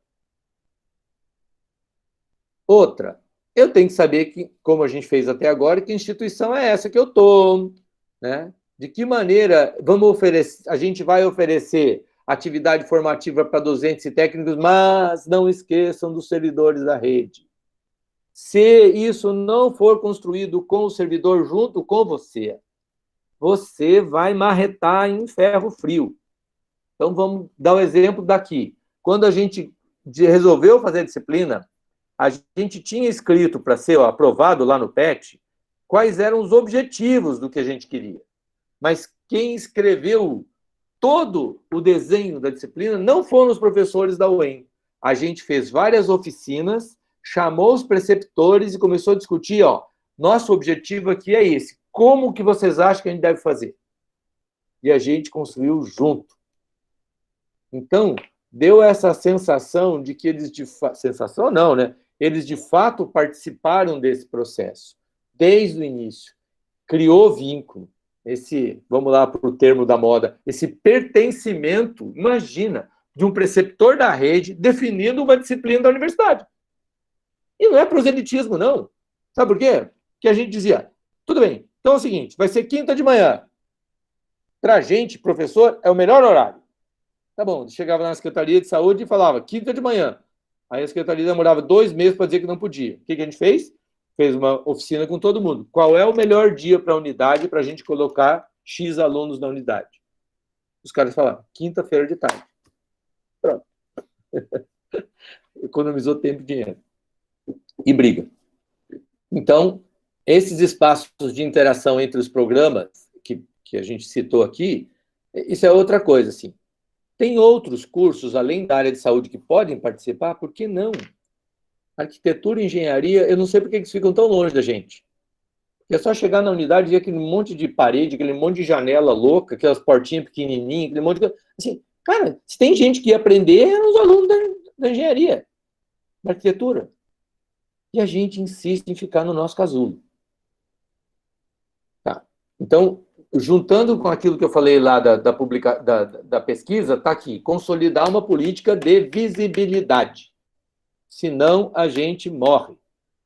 Outra, eu tenho que saber, que, como a gente fez até agora, que instituição é essa que eu estou, né? De que maneira a gente vai oferecer atividade formativa para docentes e técnicos, mas não esqueçam dos servidores da rede. Se isso não for construído com o servidor junto com você vai marretar em ferro frio. Então, vamos dar o exemplo daqui. Quando a gente resolveu fazer a disciplina, a gente tinha escrito para ser aprovado lá no PET quais eram os objetivos do que a gente queria. Mas quem escreveu todo o desenho da disciplina não foram os professores da UEM. A gente fez várias oficinas, chamou os preceptores e começou a discutir, nosso objetivo aqui é esse. Como que vocês acham que a gente deve fazer? E a gente construiu junto. Então, deu essa sensação de que eles sensação não, né? Eles de fato participaram desse processo desde o início. Criou vínculo. Vamos lá para o termo da moda, esse pertencimento, imagina, de um preceptor da rede definindo uma disciplina da universidade. E não é proselitismo, não. Sabe por quê? Que a gente dizia, tudo bem, então é o seguinte, vai ser quinta de manhã. Para a gente, professor, é o melhor horário. Tá bom, chegava na Secretaria de Saúde e falava, quinta de manhã. Aí a Secretaria demorava 2 meses para dizer que não podia. O que a gente fez? Fez uma oficina com todo mundo. Qual é o melhor dia para a unidade para a gente colocar X alunos na unidade? Os caras falaram, quinta-feira de tarde. Pronto. Economizou tempo e dinheiro. E briga. Então, esses espaços de interação entre os programas que a gente citou aqui, isso é outra coisa, assim. Tem outros cursos, além da área de saúde, que podem participar, por que não? Arquitetura e engenharia, eu não sei por que eles ficam tão longe da gente. É só chegar na unidade e ver aquele monte de parede, aquele monte de janela louca, aquelas portinhas pequenininhas, aquele monte de... Assim, cara, se tem gente que ia aprender, eram os alunos da engenharia, da arquitetura. E a gente insiste em ficar no nosso casulo. Tá. Então, juntando com aquilo que eu falei lá da pesquisa, está aqui, consolidar uma política de visibilidade. Senão, a gente morre.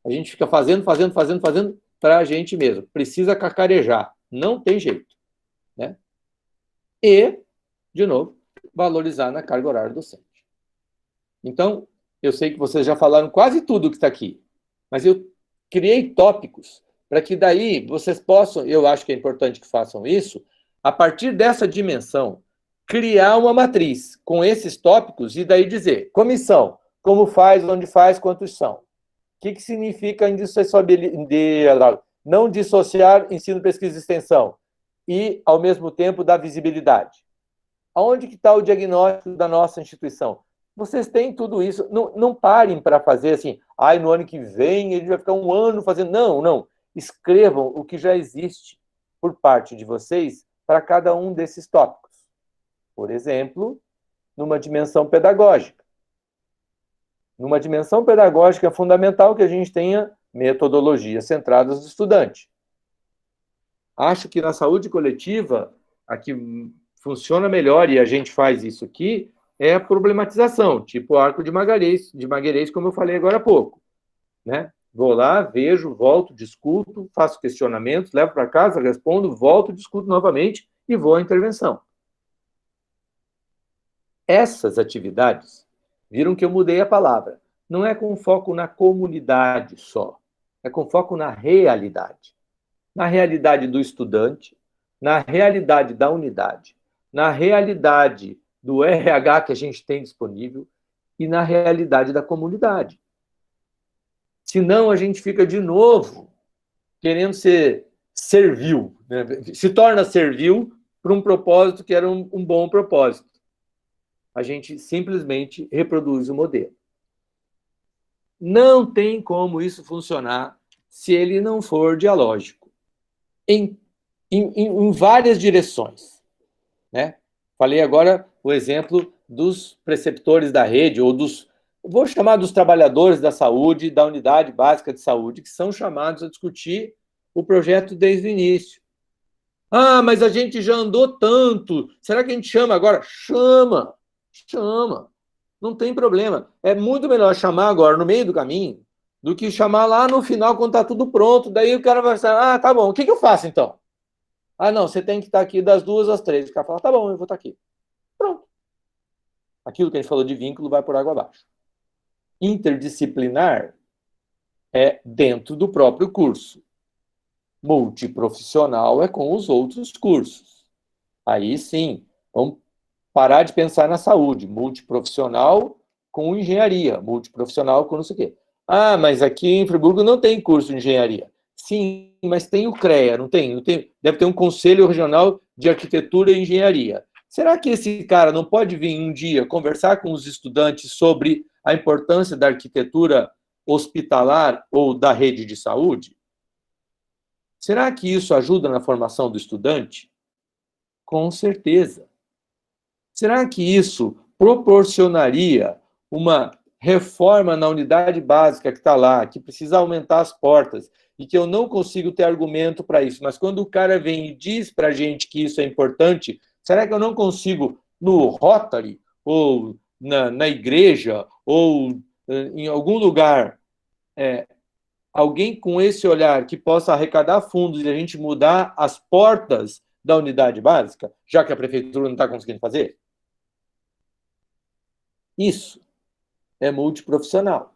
A gente fica fazendo para a gente mesmo. Precisa cacarejar. Não tem jeito. Né? E, de novo, valorizar na carga horária docente. Então, eu sei que vocês já falaram quase tudo que está aqui, mas eu criei tópicos para que daí vocês possam, eu acho que é importante que façam isso, a partir dessa dimensão criar uma matriz com esses tópicos e daí dizer, comissão, como faz, onde faz, quantos são. O que significa não dissociar ensino, pesquisa e extensão e, ao mesmo tempo, dar visibilidade? Aonde que está o diagnóstico da nossa instituição? Vocês têm tudo isso. Não parem para fazer assim, no ano que vem ele vai ficar um ano fazendo. Não. Escrevam o que já existe por parte de vocês para cada um desses tópicos. Por exemplo, numa dimensão pedagógica. Numa dimensão pedagógica é fundamental que a gente tenha metodologias centradas no estudante. Acho que na saúde coletiva, a que funciona melhor, e a gente faz isso aqui, é a problematização, tipo o arco de Magalhães, como eu falei agora há pouco. Né? Vou lá, vejo, volto, discuto, faço questionamentos, levo para casa, respondo, volto, discuto novamente e vou à intervenção. Essas atividades, viram que eu mudei a palavra, não é com foco na comunidade só, é com foco na realidade. Na realidade do estudante, na realidade da unidade, na realidade do RH que a gente tem disponível e na realidade da comunidade. Senão, a gente fica, de novo, querendo ser servil, né? Se torna servil para um propósito que era um bom propósito. A gente simplesmente reproduz o modelo. Não tem como isso funcionar se ele não for dialógico. Em várias direções. Né? Falei agora o exemplo dos preceptores da rede, ou vou chamar dos trabalhadores da saúde, da unidade básica de saúde, que são chamados a discutir o projeto desde o início. Mas a gente já andou tanto, será que a gente chama agora? Chama! Não tem problema. É muito melhor chamar agora no meio do caminho do que chamar lá no final quando está tudo pronto. Daí o cara vai falar, tá bom, o que eu faço então? Não, você tem que estar aqui das 2 às 3. O cara fala, tá bom, eu vou estar aqui. Pronto. Aquilo que a gente falou de vínculo vai por água abaixo. Interdisciplinar é dentro do próprio curso. Multiprofissional é com os outros cursos. Aí sim, vamos parar de pensar na saúde. Multiprofissional com engenharia. Multiprofissional com não sei o quê. Mas aqui em Friburgo não tem curso de engenharia. Sim, mas tem o CREA, não tem? Deve ter um Conselho Regional de Arquitetura e Engenharia. Será que esse cara não pode vir um dia conversar com os estudantes sobre a importância da arquitetura hospitalar ou da rede de saúde? Será que isso ajuda na formação do estudante? Com certeza. Será que isso proporcionaria uma reforma na unidade básica que está lá, que precisa aumentar as portas, e que eu não consigo ter argumento para isso, mas quando o cara vem e diz para a gente que isso é importante, será que eu não consigo, no Rotary, ou na igreja, ou em algum lugar, alguém com esse olhar que possa arrecadar fundos e a gente mudar as portas da unidade básica, já que a prefeitura não está conseguindo fazer? Isso é multiprofissional.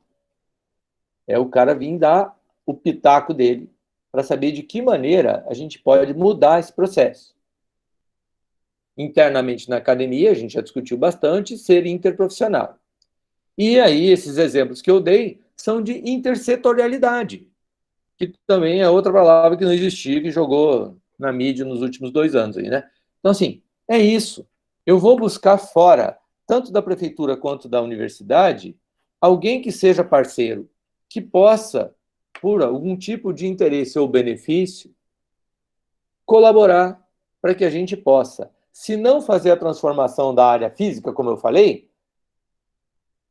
É o cara vir dar o pitaco dele para saber de que maneira a gente pode mudar esse processo. Internamente na academia, a gente já discutiu bastante ser interprofissional. E aí, esses exemplos que eu dei são de intersetorialidade, que também é outra palavra que não existia, que jogou na mídia nos últimos 2 anos aí, né? Então, assim, é isso. Eu vou buscar fora, tanto da prefeitura quanto da universidade, alguém que seja parceiro, que possa, por algum tipo de interesse ou benefício, colaborar para que a gente possa, se não fazer a transformação da área física, como eu falei,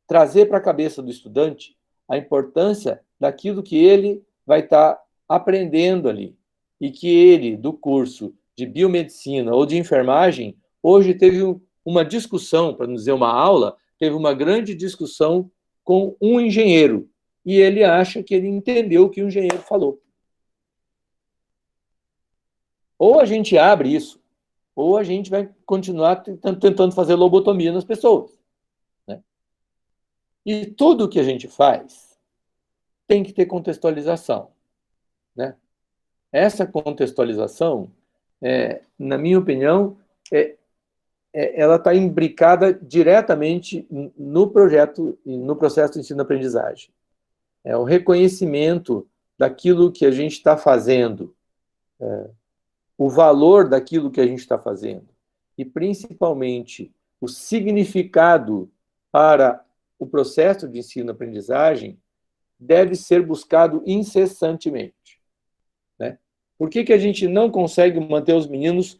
trazer para a cabeça do estudante a importância daquilo que ele vai estar aprendendo ali. E que ele, do curso de biomedicina ou de enfermagem, hoje teve uma discussão, para não dizer uma aula, teve uma grande discussão com um engenheiro. E ele acha que ele entendeu o que o engenheiro falou. Ou a gente abre isso, ou a gente vai continuar tentando fazer lobotomia nas pessoas. Né? E tudo que a gente faz tem que ter contextualização. Né? Essa contextualização, na minha opinião, ela está imbricada diretamente no projeto, no processo de ensino-aprendizagem. É o reconhecimento daquilo que a gente está fazendo, o valor daquilo que a gente está fazendo, e principalmente o significado para o processo de ensino-aprendizagem deve ser buscado incessantemente, né? Por que a gente não consegue manter os meninos,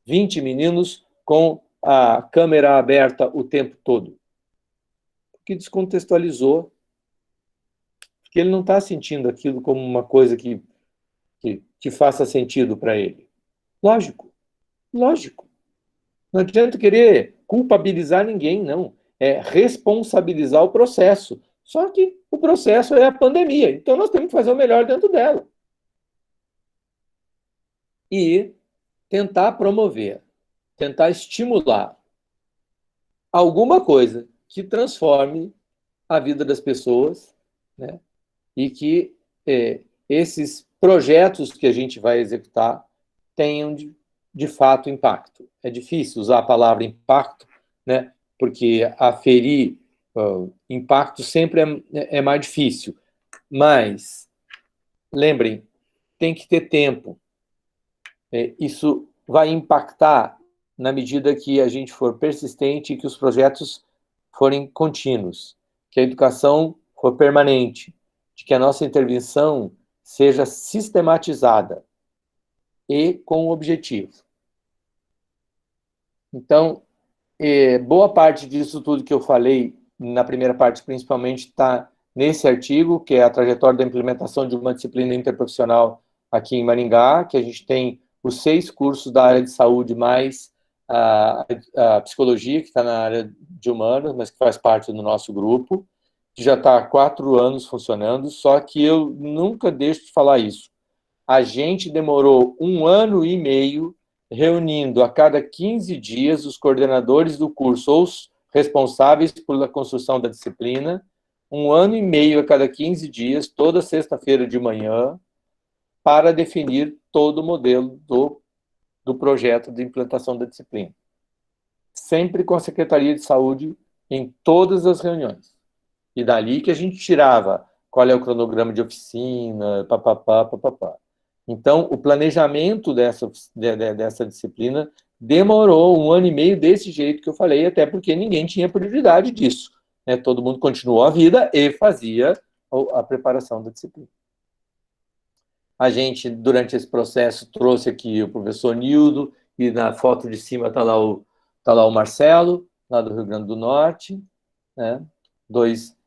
20 meninos, com a câmera aberta o tempo todo? Porque descontextualizou, porque ele não está sentindo aquilo como uma coisa que faça sentido para ele. Lógico, lógico. Não adianta querer culpabilizar ninguém, não. É responsabilizar o processo. Só que o processo é a pandemia, então nós temos que fazer o melhor dentro dela. E tentar promover, tentar estimular alguma coisa que transforme a vida das pessoas, né? E que esses projetos que a gente vai executar tenham de fato impacto. É difícil usar a palavra impacto, né? Porque aferir impacto sempre é mais difícil. Mas, lembrem, tem que ter tempo. Isso vai impactar na medida que a gente for persistente e que os projetos forem contínuos, que a educação for permanente, de que a nossa intervenção seja sistematizada e com objetivo. Então, boa parte disso tudo que eu falei na primeira parte, principalmente, está nesse artigo, que é a trajetória da implementação de uma disciplina interprofissional aqui em Maringá, que a gente tem os 6 cursos da área de saúde, mais a psicologia, que está na área de humanas, mas que faz parte do nosso grupo, que já está há 4 anos funcionando, só que eu nunca deixo de falar isso. A gente demorou 1 ano e meio reunindo a cada 15 dias os coordenadores do curso ou os responsáveis pela construção da disciplina, 1 ano e meio a cada 15 dias, toda sexta-feira de manhã, para definir todo o modelo do projeto de implantação da disciplina. Sempre com a Secretaria de Saúde em todas as reuniões. E dali que a gente tirava qual é o cronograma de oficina, papapá, papapá. Então, o planejamento dessa disciplina demorou 1 ano e meio desse jeito que eu falei, até porque ninguém tinha prioridade disso, né? Todo mundo continuou a vida e fazia a preparação da disciplina. A gente, durante esse processo, trouxe aqui o professor Nildo, e na foto de cima está lá o Marcelo, lá do Rio Grande do Norte, né? 2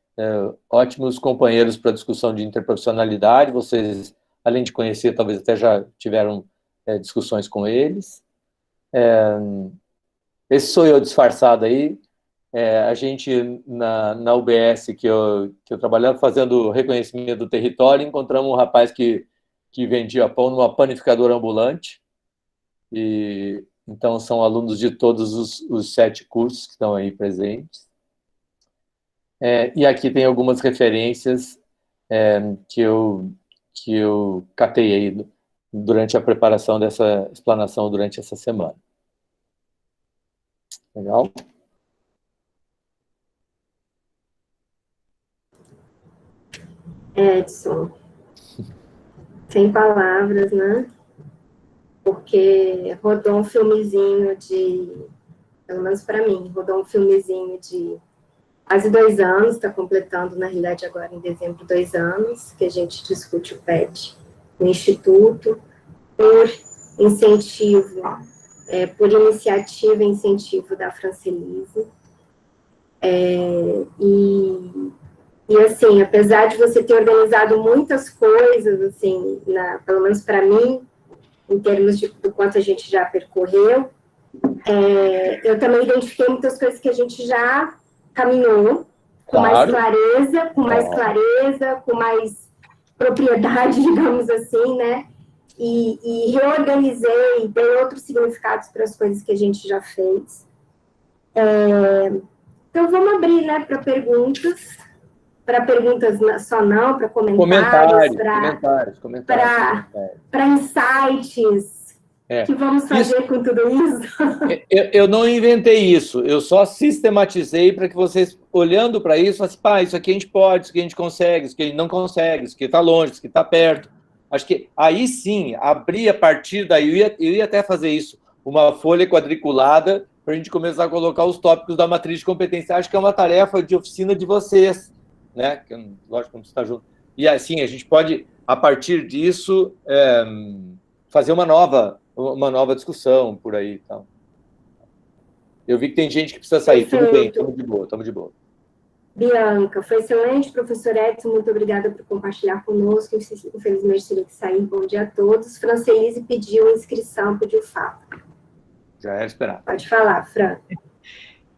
ótimos companheiros para discussão de interprofissionalidade. Vocês, além de conhecer, talvez até já tiveram discussões com eles. Esse sou eu disfarçado aí. A gente, na UBS, que eu trabalhava fazendo reconhecimento do território, encontramos um rapaz que vendia pão numa panificadora ambulante. E então são alunos de todos os 7 cursos que estão aí presentes. E aqui tem algumas referências que eu catei aí durante a preparação dessa explanação durante essa semana. Legal? Edson, sem palavras, né? Porque rodou um filmezinho pelo menos para mim, rodou um filmezinho de quase 2 anos, está completando, na realidade, agora em dezembro, 2 anos, que a gente discute o PET no Instituto, por incentivo, por iniciativa e incentivo da Francelise. E, assim, apesar de você ter organizado muitas coisas, assim, pelo menos para mim, em termos do quanto a gente já percorreu, eu também identifiquei muitas coisas que a gente já caminhou com mais clareza, com mais propriedade, digamos assim, né? E reorganizei, dei outros significados para as coisas que a gente já fez. Então, vamos abrir, né, para perguntas só não, para comentários, para insights, que vamos fazer com tudo isso? Eu não inventei isso, eu só sistematizei para que vocês, olhando para isso, assim, pá, isso aqui a gente pode, isso aqui a gente consegue, isso aqui a gente não consegue, isso aqui está longe, isso aqui está perto. Acho que aí sim, abrir a partir daí, eu ia até fazer isso, uma folha quadriculada, para a gente começar a colocar os tópicos da matriz de competência. Acho que é uma tarefa de oficina de vocês, né? Que, lógico, quando você está junto. E assim, a gente pode, a partir disso, fazer uma nova discussão por aí. Então. Eu vi que tem gente que precisa sair. Perfeito. Tudo bem, estamos de boa. Bianca, foi excelente, professor Edson, muito obrigada por compartilhar conosco. Infelizmente, teria que sair. Bom dia a todos. Francelise pediu inscrição, pediu fala. Já era esperado. Pode falar, Fran.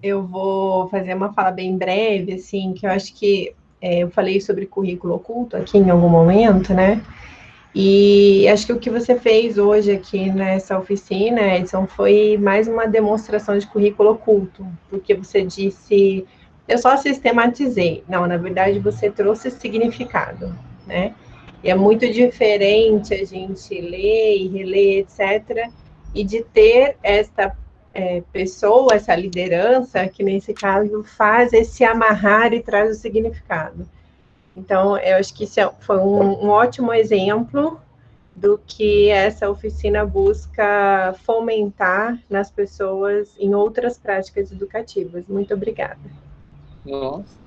Eu vou fazer uma fala bem breve, assim, que eu acho que eu falei sobre currículo oculto aqui em algum momento, né? E acho que o que você fez hoje aqui nessa oficina, Edson, foi mais uma demonstração de currículo oculto, porque você disse, eu só sistematizei. Não, na verdade, você trouxe significado, né? E é muito diferente a gente ler e reler, etc., e de ter esta pessoa, essa liderança, que nesse caso faz esse amarrar e traz o significado. Então, eu acho que isso foi um ótimo exemplo do que essa oficina busca fomentar nas pessoas em outras práticas educativas. Muito obrigada. Nossa.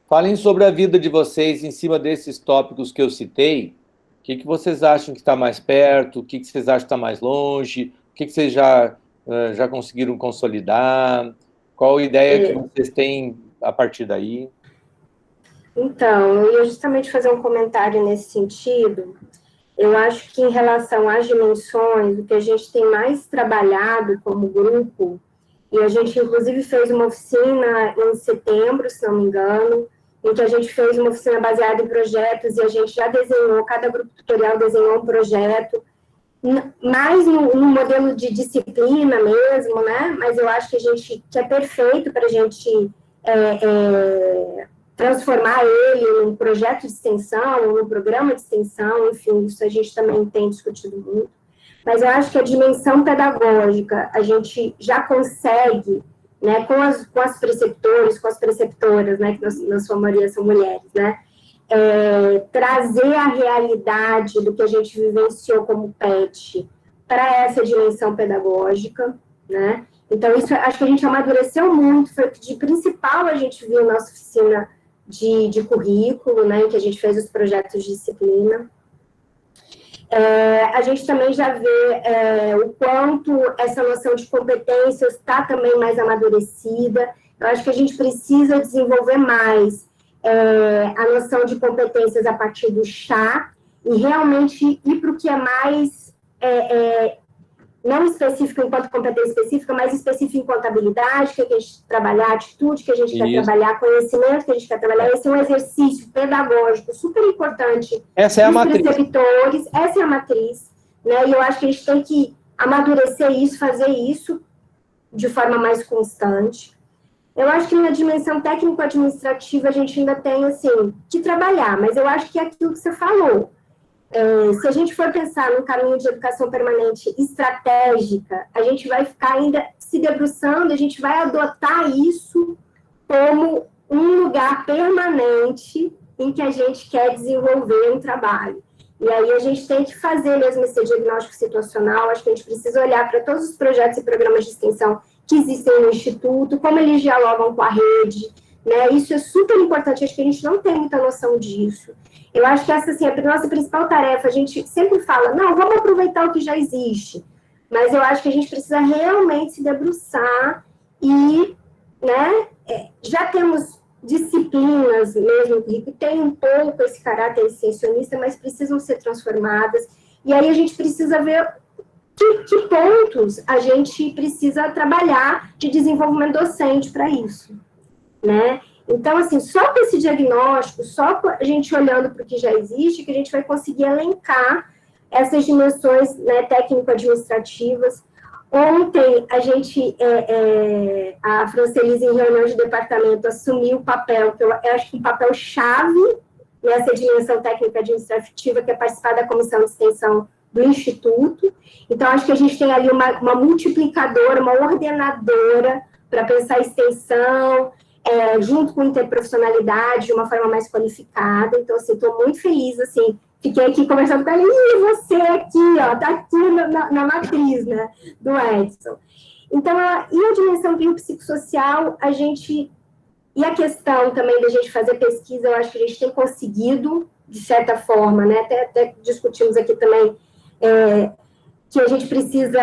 Falem sobre a vida de vocês em cima desses tópicos que eu citei. O que vocês acham que está mais perto? O que vocês acham que está mais longe? O que vocês já conseguiram consolidar? Qual a ideia que vocês têm a partir daí? Então, eu ia justamente fazer um comentário nesse sentido. Eu acho que em relação às dimensões, o que a gente tem mais trabalhado como grupo, e a gente inclusive fez uma oficina em setembro, se não me engano, em que a gente fez uma oficina baseada em projetos e a gente já desenhou, cada grupo tutorial desenhou um projeto, mais no modelo de disciplina mesmo, né? Mas eu acho que é perfeito para a gente transformar ele num projeto de extensão, num programa de extensão, enfim, isso a gente também tem discutido muito. Mas eu acho que a dimensão pedagógica a gente já consegue, né, com as preceptores, com as preceptoras, né, que na sua maioria são mulheres, né, trazer a realidade do que a gente vivenciou como PET para essa dimensão pedagógica, né. Então, isso acho que a gente amadureceu muito, foi o que de principal a gente viu na nossa oficina de currículo, né, em que a gente fez os projetos de disciplina. A gente também já vê o quanto essa noção de competências está também mais amadurecida. Eu acho que a gente precisa desenvolver mais a noção de competências a partir do chá e realmente ir para o que é mais não específico enquanto competência específica, mas específico enquanto habilidade, que a gente trabalhar, atitude que a gente quer trabalhar, conhecimento que a gente quer trabalhar. Esse é um exercício pedagógico super importante. Essa é a matriz. Preceptores, essa é a matriz, né? E eu acho que a gente tem que amadurecer isso, fazer isso de forma mais constante. Eu acho que na dimensão técnico-administrativa a gente ainda tem, assim, que trabalhar, mas eu acho que é aquilo que você falou. Se a gente for pensar num caminho de educação permanente estratégica, a gente vai ficar ainda se debruçando, a gente vai adotar isso como um lugar permanente em que a gente quer desenvolver um trabalho. E aí a gente tem que fazer mesmo esse diagnóstico situacional, acho que a gente precisa olhar para todos os projetos e programas de extensão que existem no Instituto, como eles dialogam com a rede, né? Isso é super importante, acho que a gente não tem muita noção disso. Eu acho que essa, assim, é a nossa principal tarefa. A gente sempre fala, não, vamos aproveitar o que já existe. Mas eu acho que a gente precisa realmente se debruçar e, né, já temos disciplinas mesmo, que tem um pouco esse caráter extensionista, mas precisam ser transformadas. E aí a gente precisa ver que pontos a gente precisa trabalhar de desenvolvimento docente para isso, né? Então, assim, só com esse diagnóstico, só com a gente olhando para o que já existe, que a gente vai conseguir elencar essas dimensões, né, técnico-administrativas. Ontem, a gente, a Francelise, em reunião de departamento, assumiu o papel, que eu acho que um papel-chave, nessa dimensão técnica administrativa, que é participar da comissão de extensão do Instituto. Então, acho que a gente tem ali uma multiplicadora, uma ordenadora para pensar a extensão, junto com interprofissionalidade, de uma forma mais qualificada. Então, assim, estou muito feliz, assim, fiquei aqui conversando com ela, e você aqui, ó, tá aqui na matriz, né, do Edson. Então, e a dimensão biopsicossocial, a gente, e a questão também da gente fazer pesquisa, eu acho que a gente tem conseguido, de certa forma, né, até discutimos aqui também, que a gente precisa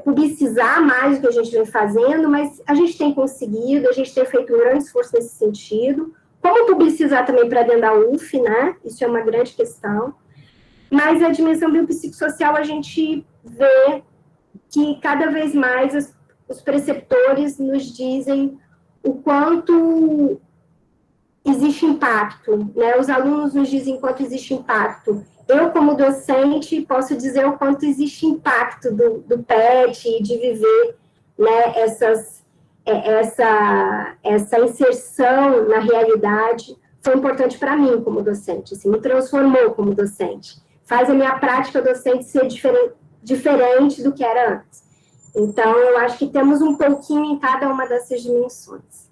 publicizar mais o que a gente vem fazendo, mas a gente tem conseguido, a gente tem feito um grande esforço nesse sentido. Como publicizar também para dentro da UF, né? Isso é uma grande questão. Mas a dimensão biopsicossocial, a gente vê que cada vez mais os preceptores nos dizem o quanto existe impacto, né? Os alunos nos dizem quanto existe impacto. Eu, como docente, posso dizer o quanto existe impacto do PET, de viver, né, essa inserção na realidade foi importante para mim como docente, assim, me transformou como docente, faz a minha prática docente ser diferente do que era antes. Então, eu acho que temos um pouquinho em cada uma dessas dimensões.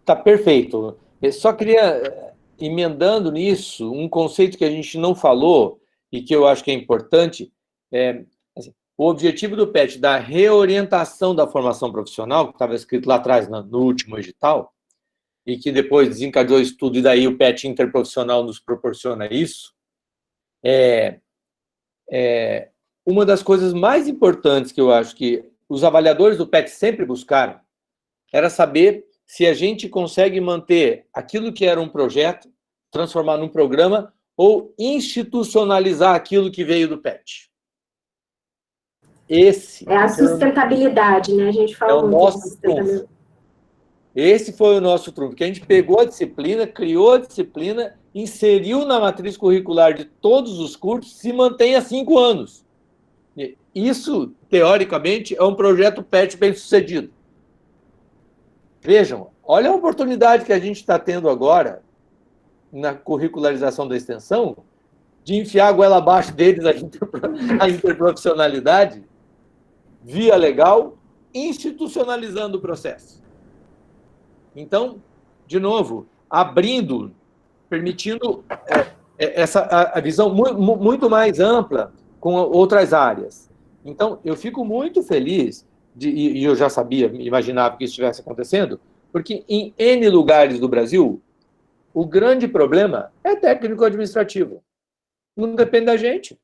Tá perfeito. Eu só queria, emendando nisso, um conceito que a gente não falou e que eu acho que é importante, assim, o objetivo do PET, da reorientação da formação profissional, que estava escrito lá atrás, no último edital, e que depois desencadeou o estudo, e daí o PET interprofissional nos proporciona isso, uma das coisas mais importantes que eu acho que os avaliadores do PET sempre buscaram era saber se a gente consegue manter aquilo que era um projeto, transformar num programa, ou institucionalizar aquilo que veio do PET. Esse a sustentabilidade, né? A gente fala muito o nosso trunfo. Esse foi o nosso trunfo, que a gente pegou a disciplina, criou a disciplina, inseriu na matriz curricular de todos os cursos, se mantém há 5 anos. Isso, teoricamente, é um projeto PET bem-sucedido. Vejam, olha a oportunidade que a gente está tendo agora, na curricularização da extensão, de enfiar a goela abaixo deles a interprofissionalidade, via legal, institucionalizando o processo. Então, de novo, abrindo, permitindo a visão muito mais ampla com outras áreas. Então, eu fico muito feliz, e eu já sabia, imaginava que isso estivesse acontecendo, porque em N lugares do Brasil, o grande problema é técnico-administrativo. Não depende da gente.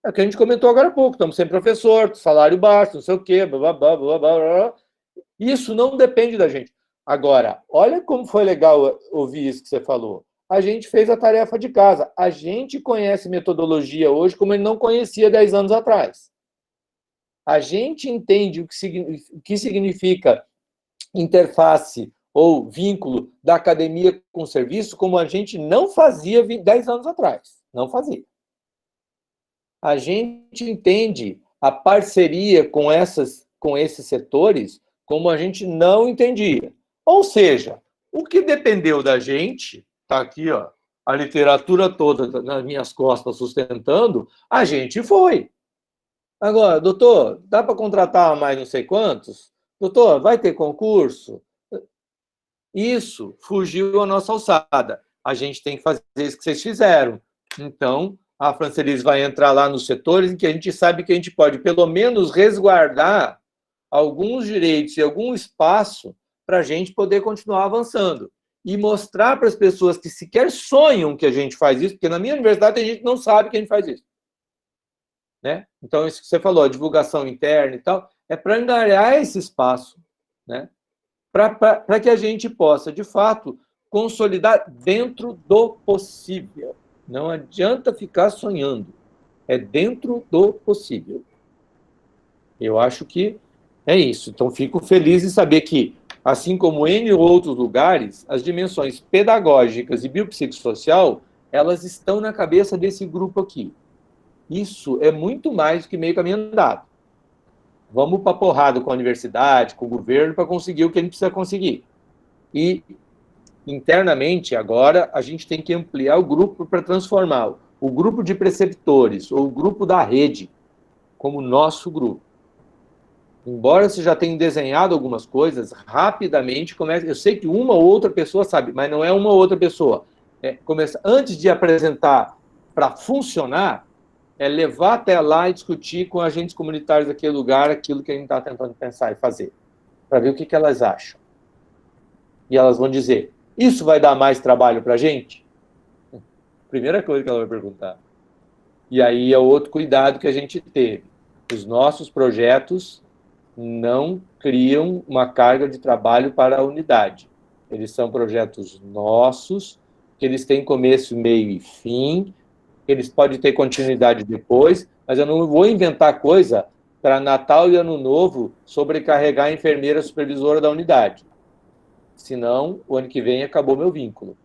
É o que a gente comentou agora há pouco, estamos sem professor, salário baixo, não sei o quê, blá, blá, blá, blá, blá. Isso não depende da gente. Agora, olha como foi legal ouvir isso que você falou. A gente fez a tarefa de casa. A gente conhece metodologia hoje como ele não conhecia 10 anos atrás. A gente entende o que significa interface ou vínculo da academia com o serviço como a gente não fazia 10 anos atrás. Não fazia. A gente entende a parceria com esses setores como a gente não entendia. Ou seja, o que dependeu da gente, está aqui, ó, a literatura toda nas minhas costas sustentando, a gente foi. Agora, doutor, dá para contratar mais não sei quantos? Doutor, vai ter concurso? Isso fugiu à nossa alçada. A gente tem que fazer isso que vocês fizeram. Então, a Francelize vai entrar lá nos setores em que a gente sabe que a gente pode, pelo menos, resguardar alguns direitos e algum espaço para a gente poder continuar avançando. E mostrar para as pessoas que sequer sonham que a gente faz isso, porque na minha universidade tem gente que não sabe que a gente faz isso. Né? Então, isso que você falou, a divulgação interna e tal, é para angariar esse espaço, né? Para que a gente possa, de fato, consolidar dentro do possível. Não adianta ficar sonhando. É dentro do possível. Eu acho que é isso. Então, fico feliz em saber que, assim como em outros lugares, as dimensões pedagógicas e biopsicossocial, elas estão na cabeça desse grupo aqui. Isso é muito mais do que meio caminho andado. Vamos para a porrada com a universidade, com o governo, para conseguir o que a gente precisa conseguir. E internamente, agora, a gente tem que ampliar o grupo para transformar o grupo de preceptores ou o grupo da rede como nosso grupo. Embora você já tenha desenhado algumas coisas, rapidamente começa. Eu sei que uma ou outra pessoa sabe, mas não é uma ou outra pessoa. Começa, antes de apresentar para funcionar, levar até lá e discutir com agentes comunitários daquele lugar aquilo que a gente está tentando pensar e fazer, para ver o que elas acham. E elas vão dizer, isso vai dar mais trabalho para a gente? Primeira coisa que ela vai perguntar. E aí é outro cuidado que a gente teve. Os nossos projetos não criam uma carga de trabalho para a unidade. Eles são projetos nossos, que eles têm começo, meio e fim, eles podem ter continuidade depois, mas eu não vou inventar coisa para Natal e Ano Novo sobrecarregar a enfermeira supervisora da unidade. Senão, o ano que vem acabou meu vínculo.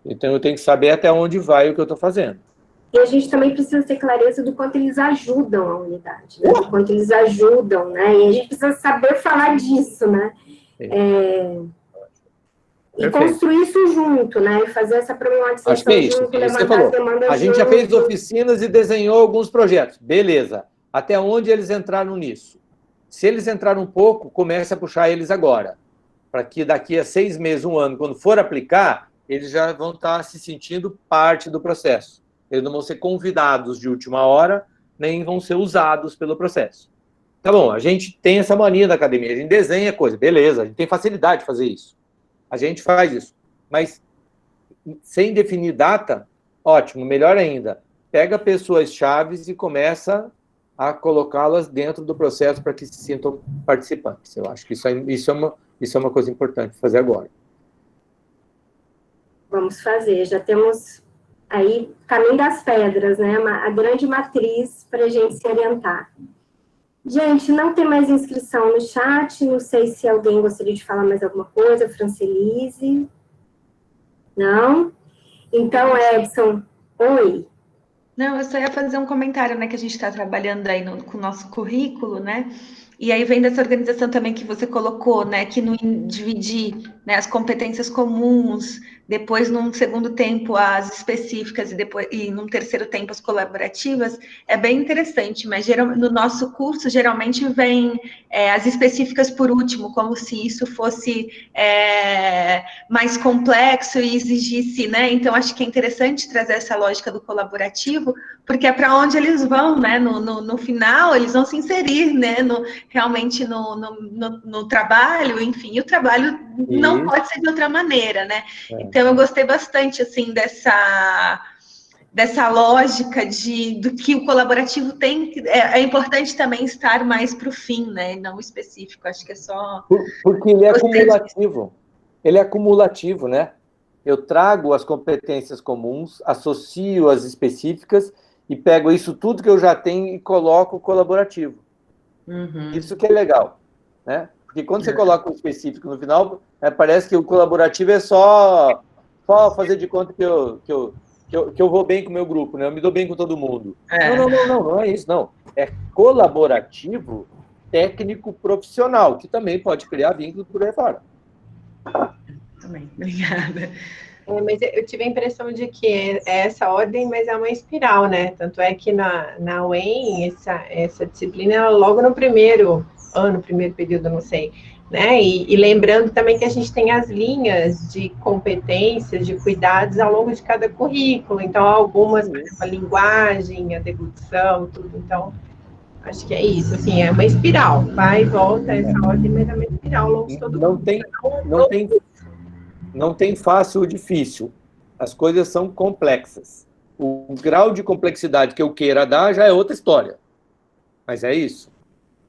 Então, eu tenho que saber até onde vai o que eu estou fazendo. E a gente também precisa ter clareza do quanto eles ajudam a unidade, né? Do quanto eles ajudam, né? E a gente precisa saber falar disso, né? E construir isso junto, né? E fazer essa problematização Acho que é isso, junto, levantar as demandas junto. A gente já fez oficinas e desenhou alguns projetos. Beleza. Até onde eles entraram nisso? Se eles entraram um pouco, comece a puxar eles agora. Para que daqui a 6 meses, 1 ano, quando for aplicar, eles já vão estar se sentindo parte do processo. Eles não vão ser convidados de última hora, nem vão ser usados pelo processo. Tá bom, a gente tem essa mania da academia, a gente desenha coisa, beleza, a gente tem facilidade de fazer isso. A gente faz isso. Mas, sem definir data, ótimo, melhor ainda. Pega pessoas chaves e começa a colocá-las dentro do processo para que se sintam participantes. Eu acho que isso é uma coisa importante fazer agora. Vamos fazer, já temos aí caminho das pedras, né? A grande matriz para a gente se orientar. Gente, não tem mais inscrição no chat, não sei se alguém gostaria de falar mais alguma coisa, Francelise. Não? Então, Edson, oi. Não, eu só ia fazer um comentário, né, que a gente está trabalhando aí com o nosso currículo, né? E aí vem dessa organização também que você colocou, né, que no dividir, né, as competências comuns, depois num segundo tempo as específicas e num terceiro tempo as colaborativas, é bem interessante, mas no nosso curso geralmente vem as específicas por último, como se isso fosse mais complexo e exigisse, né, então acho que é interessante trazer essa lógica do colaborativo, porque é para onde eles vão, né, no final eles vão se inserir, né, realmente no trabalho, enfim, e o trabalho não pode ser de outra maneira, né? Então, eu gostei bastante, assim, dessa lógica do que o colaborativo tem, é importante também estar mais para o fim, né? Não específico, acho que é só... Porque ele é acumulativo. Ele é acumulativo, né? Eu trago as competências comuns, associo as específicas e pego isso tudo que eu já tenho e coloco colaborativo. Isso que é legal, né? Porque quando você coloca o específico no final, parece que o colaborativo é só fazer de conta que eu vou bem com o meu grupo, né? Eu me dou bem com todo mundo. Não é isso, não. É colaborativo, técnico, profissional, que também pode criar vínculo por aí fora. Também, obrigada. Mas eu tive a impressão de que é essa ordem, mas é uma espiral, né? Tanto é que na UEM, essa disciplina, ela logo no primeiro ano, primeiro período, não sei, né? E lembrando também que a gente tem as linhas de competências, de cuidados ao longo de cada currículo. Então, algumas, por exemplo, a linguagem, a deglutição, tudo. Então, acho que é isso, assim, é uma espiral. Vai e volta essa ordem, mas é uma espiral ao longo de todo mundo. Não tem fácil ou difícil. As coisas são complexas. O grau de complexidade que eu queira dar já é outra história. Mas é isso,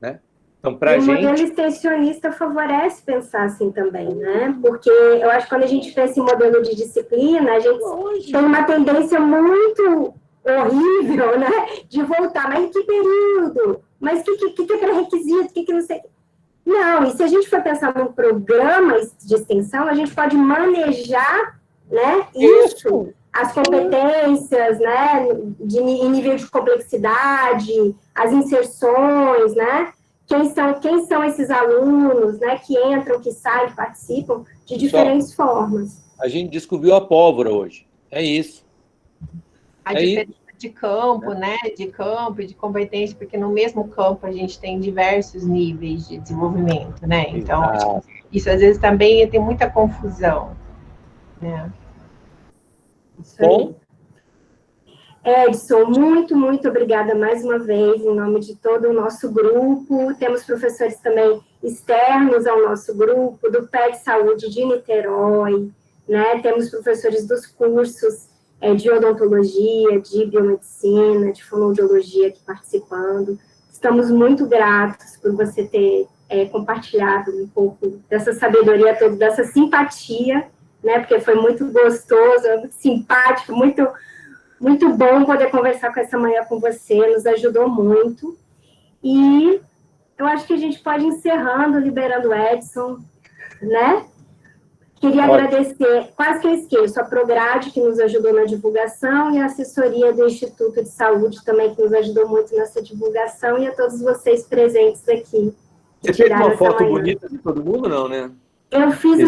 né? Então, para a gente... O modelo extensionista favorece pensar assim também, né? Porque eu acho que quando a gente pensa em modelo de disciplina, a gente tem uma tendência muito horrível, né? De voltar, mas em que período? Mas o que é pré-requisito? O que não sei... Não, e se a gente for pensar num programa de extensão, a gente pode manejar, né, isso, as competências, né, em nível de complexidade, as inserções, né, quem são esses alunos, né, que entram, que saem, que participam de diferentes formas. A gente descobriu a pólvora hoje. É isso. A diferença de campo, né? De campo e de competência, porque no mesmo campo a gente tem diversos níveis de desenvolvimento, né? Então, isso às vezes também tem muita confusão, né? Bom. Edson, muito, muito obrigada mais uma vez, em nome de todo o nosso grupo. Temos professores também externos ao nosso grupo, do PET Saúde de Niterói, né? Temos professores dos cursos de odontologia, de biomedicina, de fonoaudiologia aqui participando. Estamos muito gratos por você ter compartilhado um pouco dessa sabedoria toda, dessa simpatia, né? Porque foi muito gostoso, muito simpático, muito bom poder conversar com essa manhã com você, nos ajudou muito. E eu acho que a gente pode ir encerrando, liberando o Edson, né? Queria agradecer, quase que eu esqueço, a Prograde, que nos ajudou na divulgação, e a assessoria do Instituto de Saúde também, que nos ajudou muito nessa divulgação, e a todos vocês presentes aqui. Você fez uma foto bonita de todo mundo, não, né? Eu fiz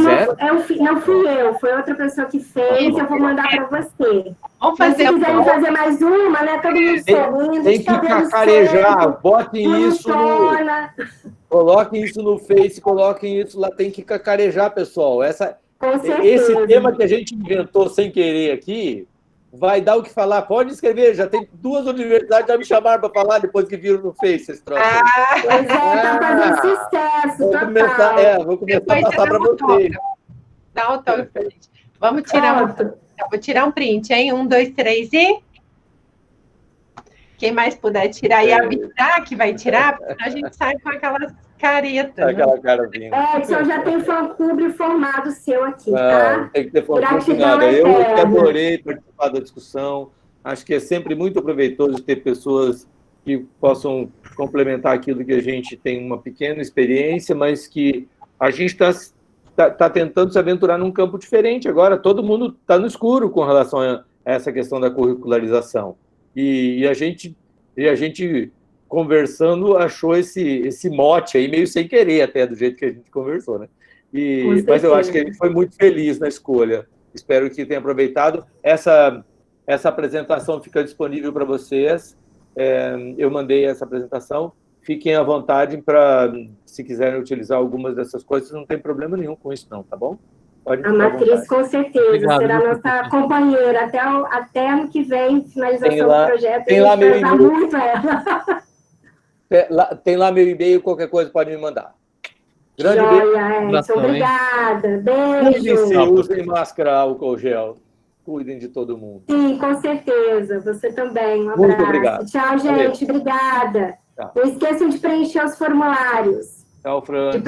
não fui eu, foi outra pessoa que fez, eu vou mandar para você. Vamos fazer. Mas se quiserem fazer mais uma, né? Todo mundo sorrindo. Tem que cacarejar, botem isso coloquem isso no Face, coloquem isso lá, tem que cacarejar, pessoal. Esse tema que a gente inventou sem querer aqui, vai dar o que falar. Pode escrever, já tem 2 universidades já me chamaram para falar depois que viram no Face esse troço. Pois tá fazendo sucesso, vou começar a passar para vocês. Dá autógrafo pra gente. Vamos tirar vou tirar um print, hein? 1, 2, 3 e... Quem mais puder tirar e avisar que vai tirar, a gente sai com aquelas caretas. Aquela carazinha. Edson, já tem fã-clube formado seu aqui, tá? Tem que ter fã-clube nada. Eu que adorei participar da discussão. Acho que é sempre muito proveitoso ter pessoas que possam complementar aquilo que a gente tem uma pequena experiência, mas que a gente está tentando se aventurar num campo diferente agora. Todo mundo está no escuro com relação a essa questão da curricularização. E a gente conversando achou esse mote aí meio sem querer até do jeito que a gente conversou, né? Mas eu acho que a gente foi muito feliz na escolha. Espero que tenha aproveitado. Essa apresentação fica disponível para vocês. Eu mandei essa apresentação. Fiquem à vontade para, se quiserem utilizar algumas dessas coisas, não tem problema nenhum com isso não, tá bom? A matriz, com certeza, será nossa companheira até ano que vem, finalização do projeto. Tem lá meu e-mail. Muito ela. Tem lá meu e-mail, qualquer coisa pode me mandar. Grande beijo. Edson, obrigada. Beijo. Usem máscara, álcool gel. Cuidem de todo mundo. Sim, com certeza. Você também. Um abraço. Muito obrigado. Tchau, gente. Valeu. Obrigada. Tchau. Não esqueçam de preencher os formulários. Tchau, Fran.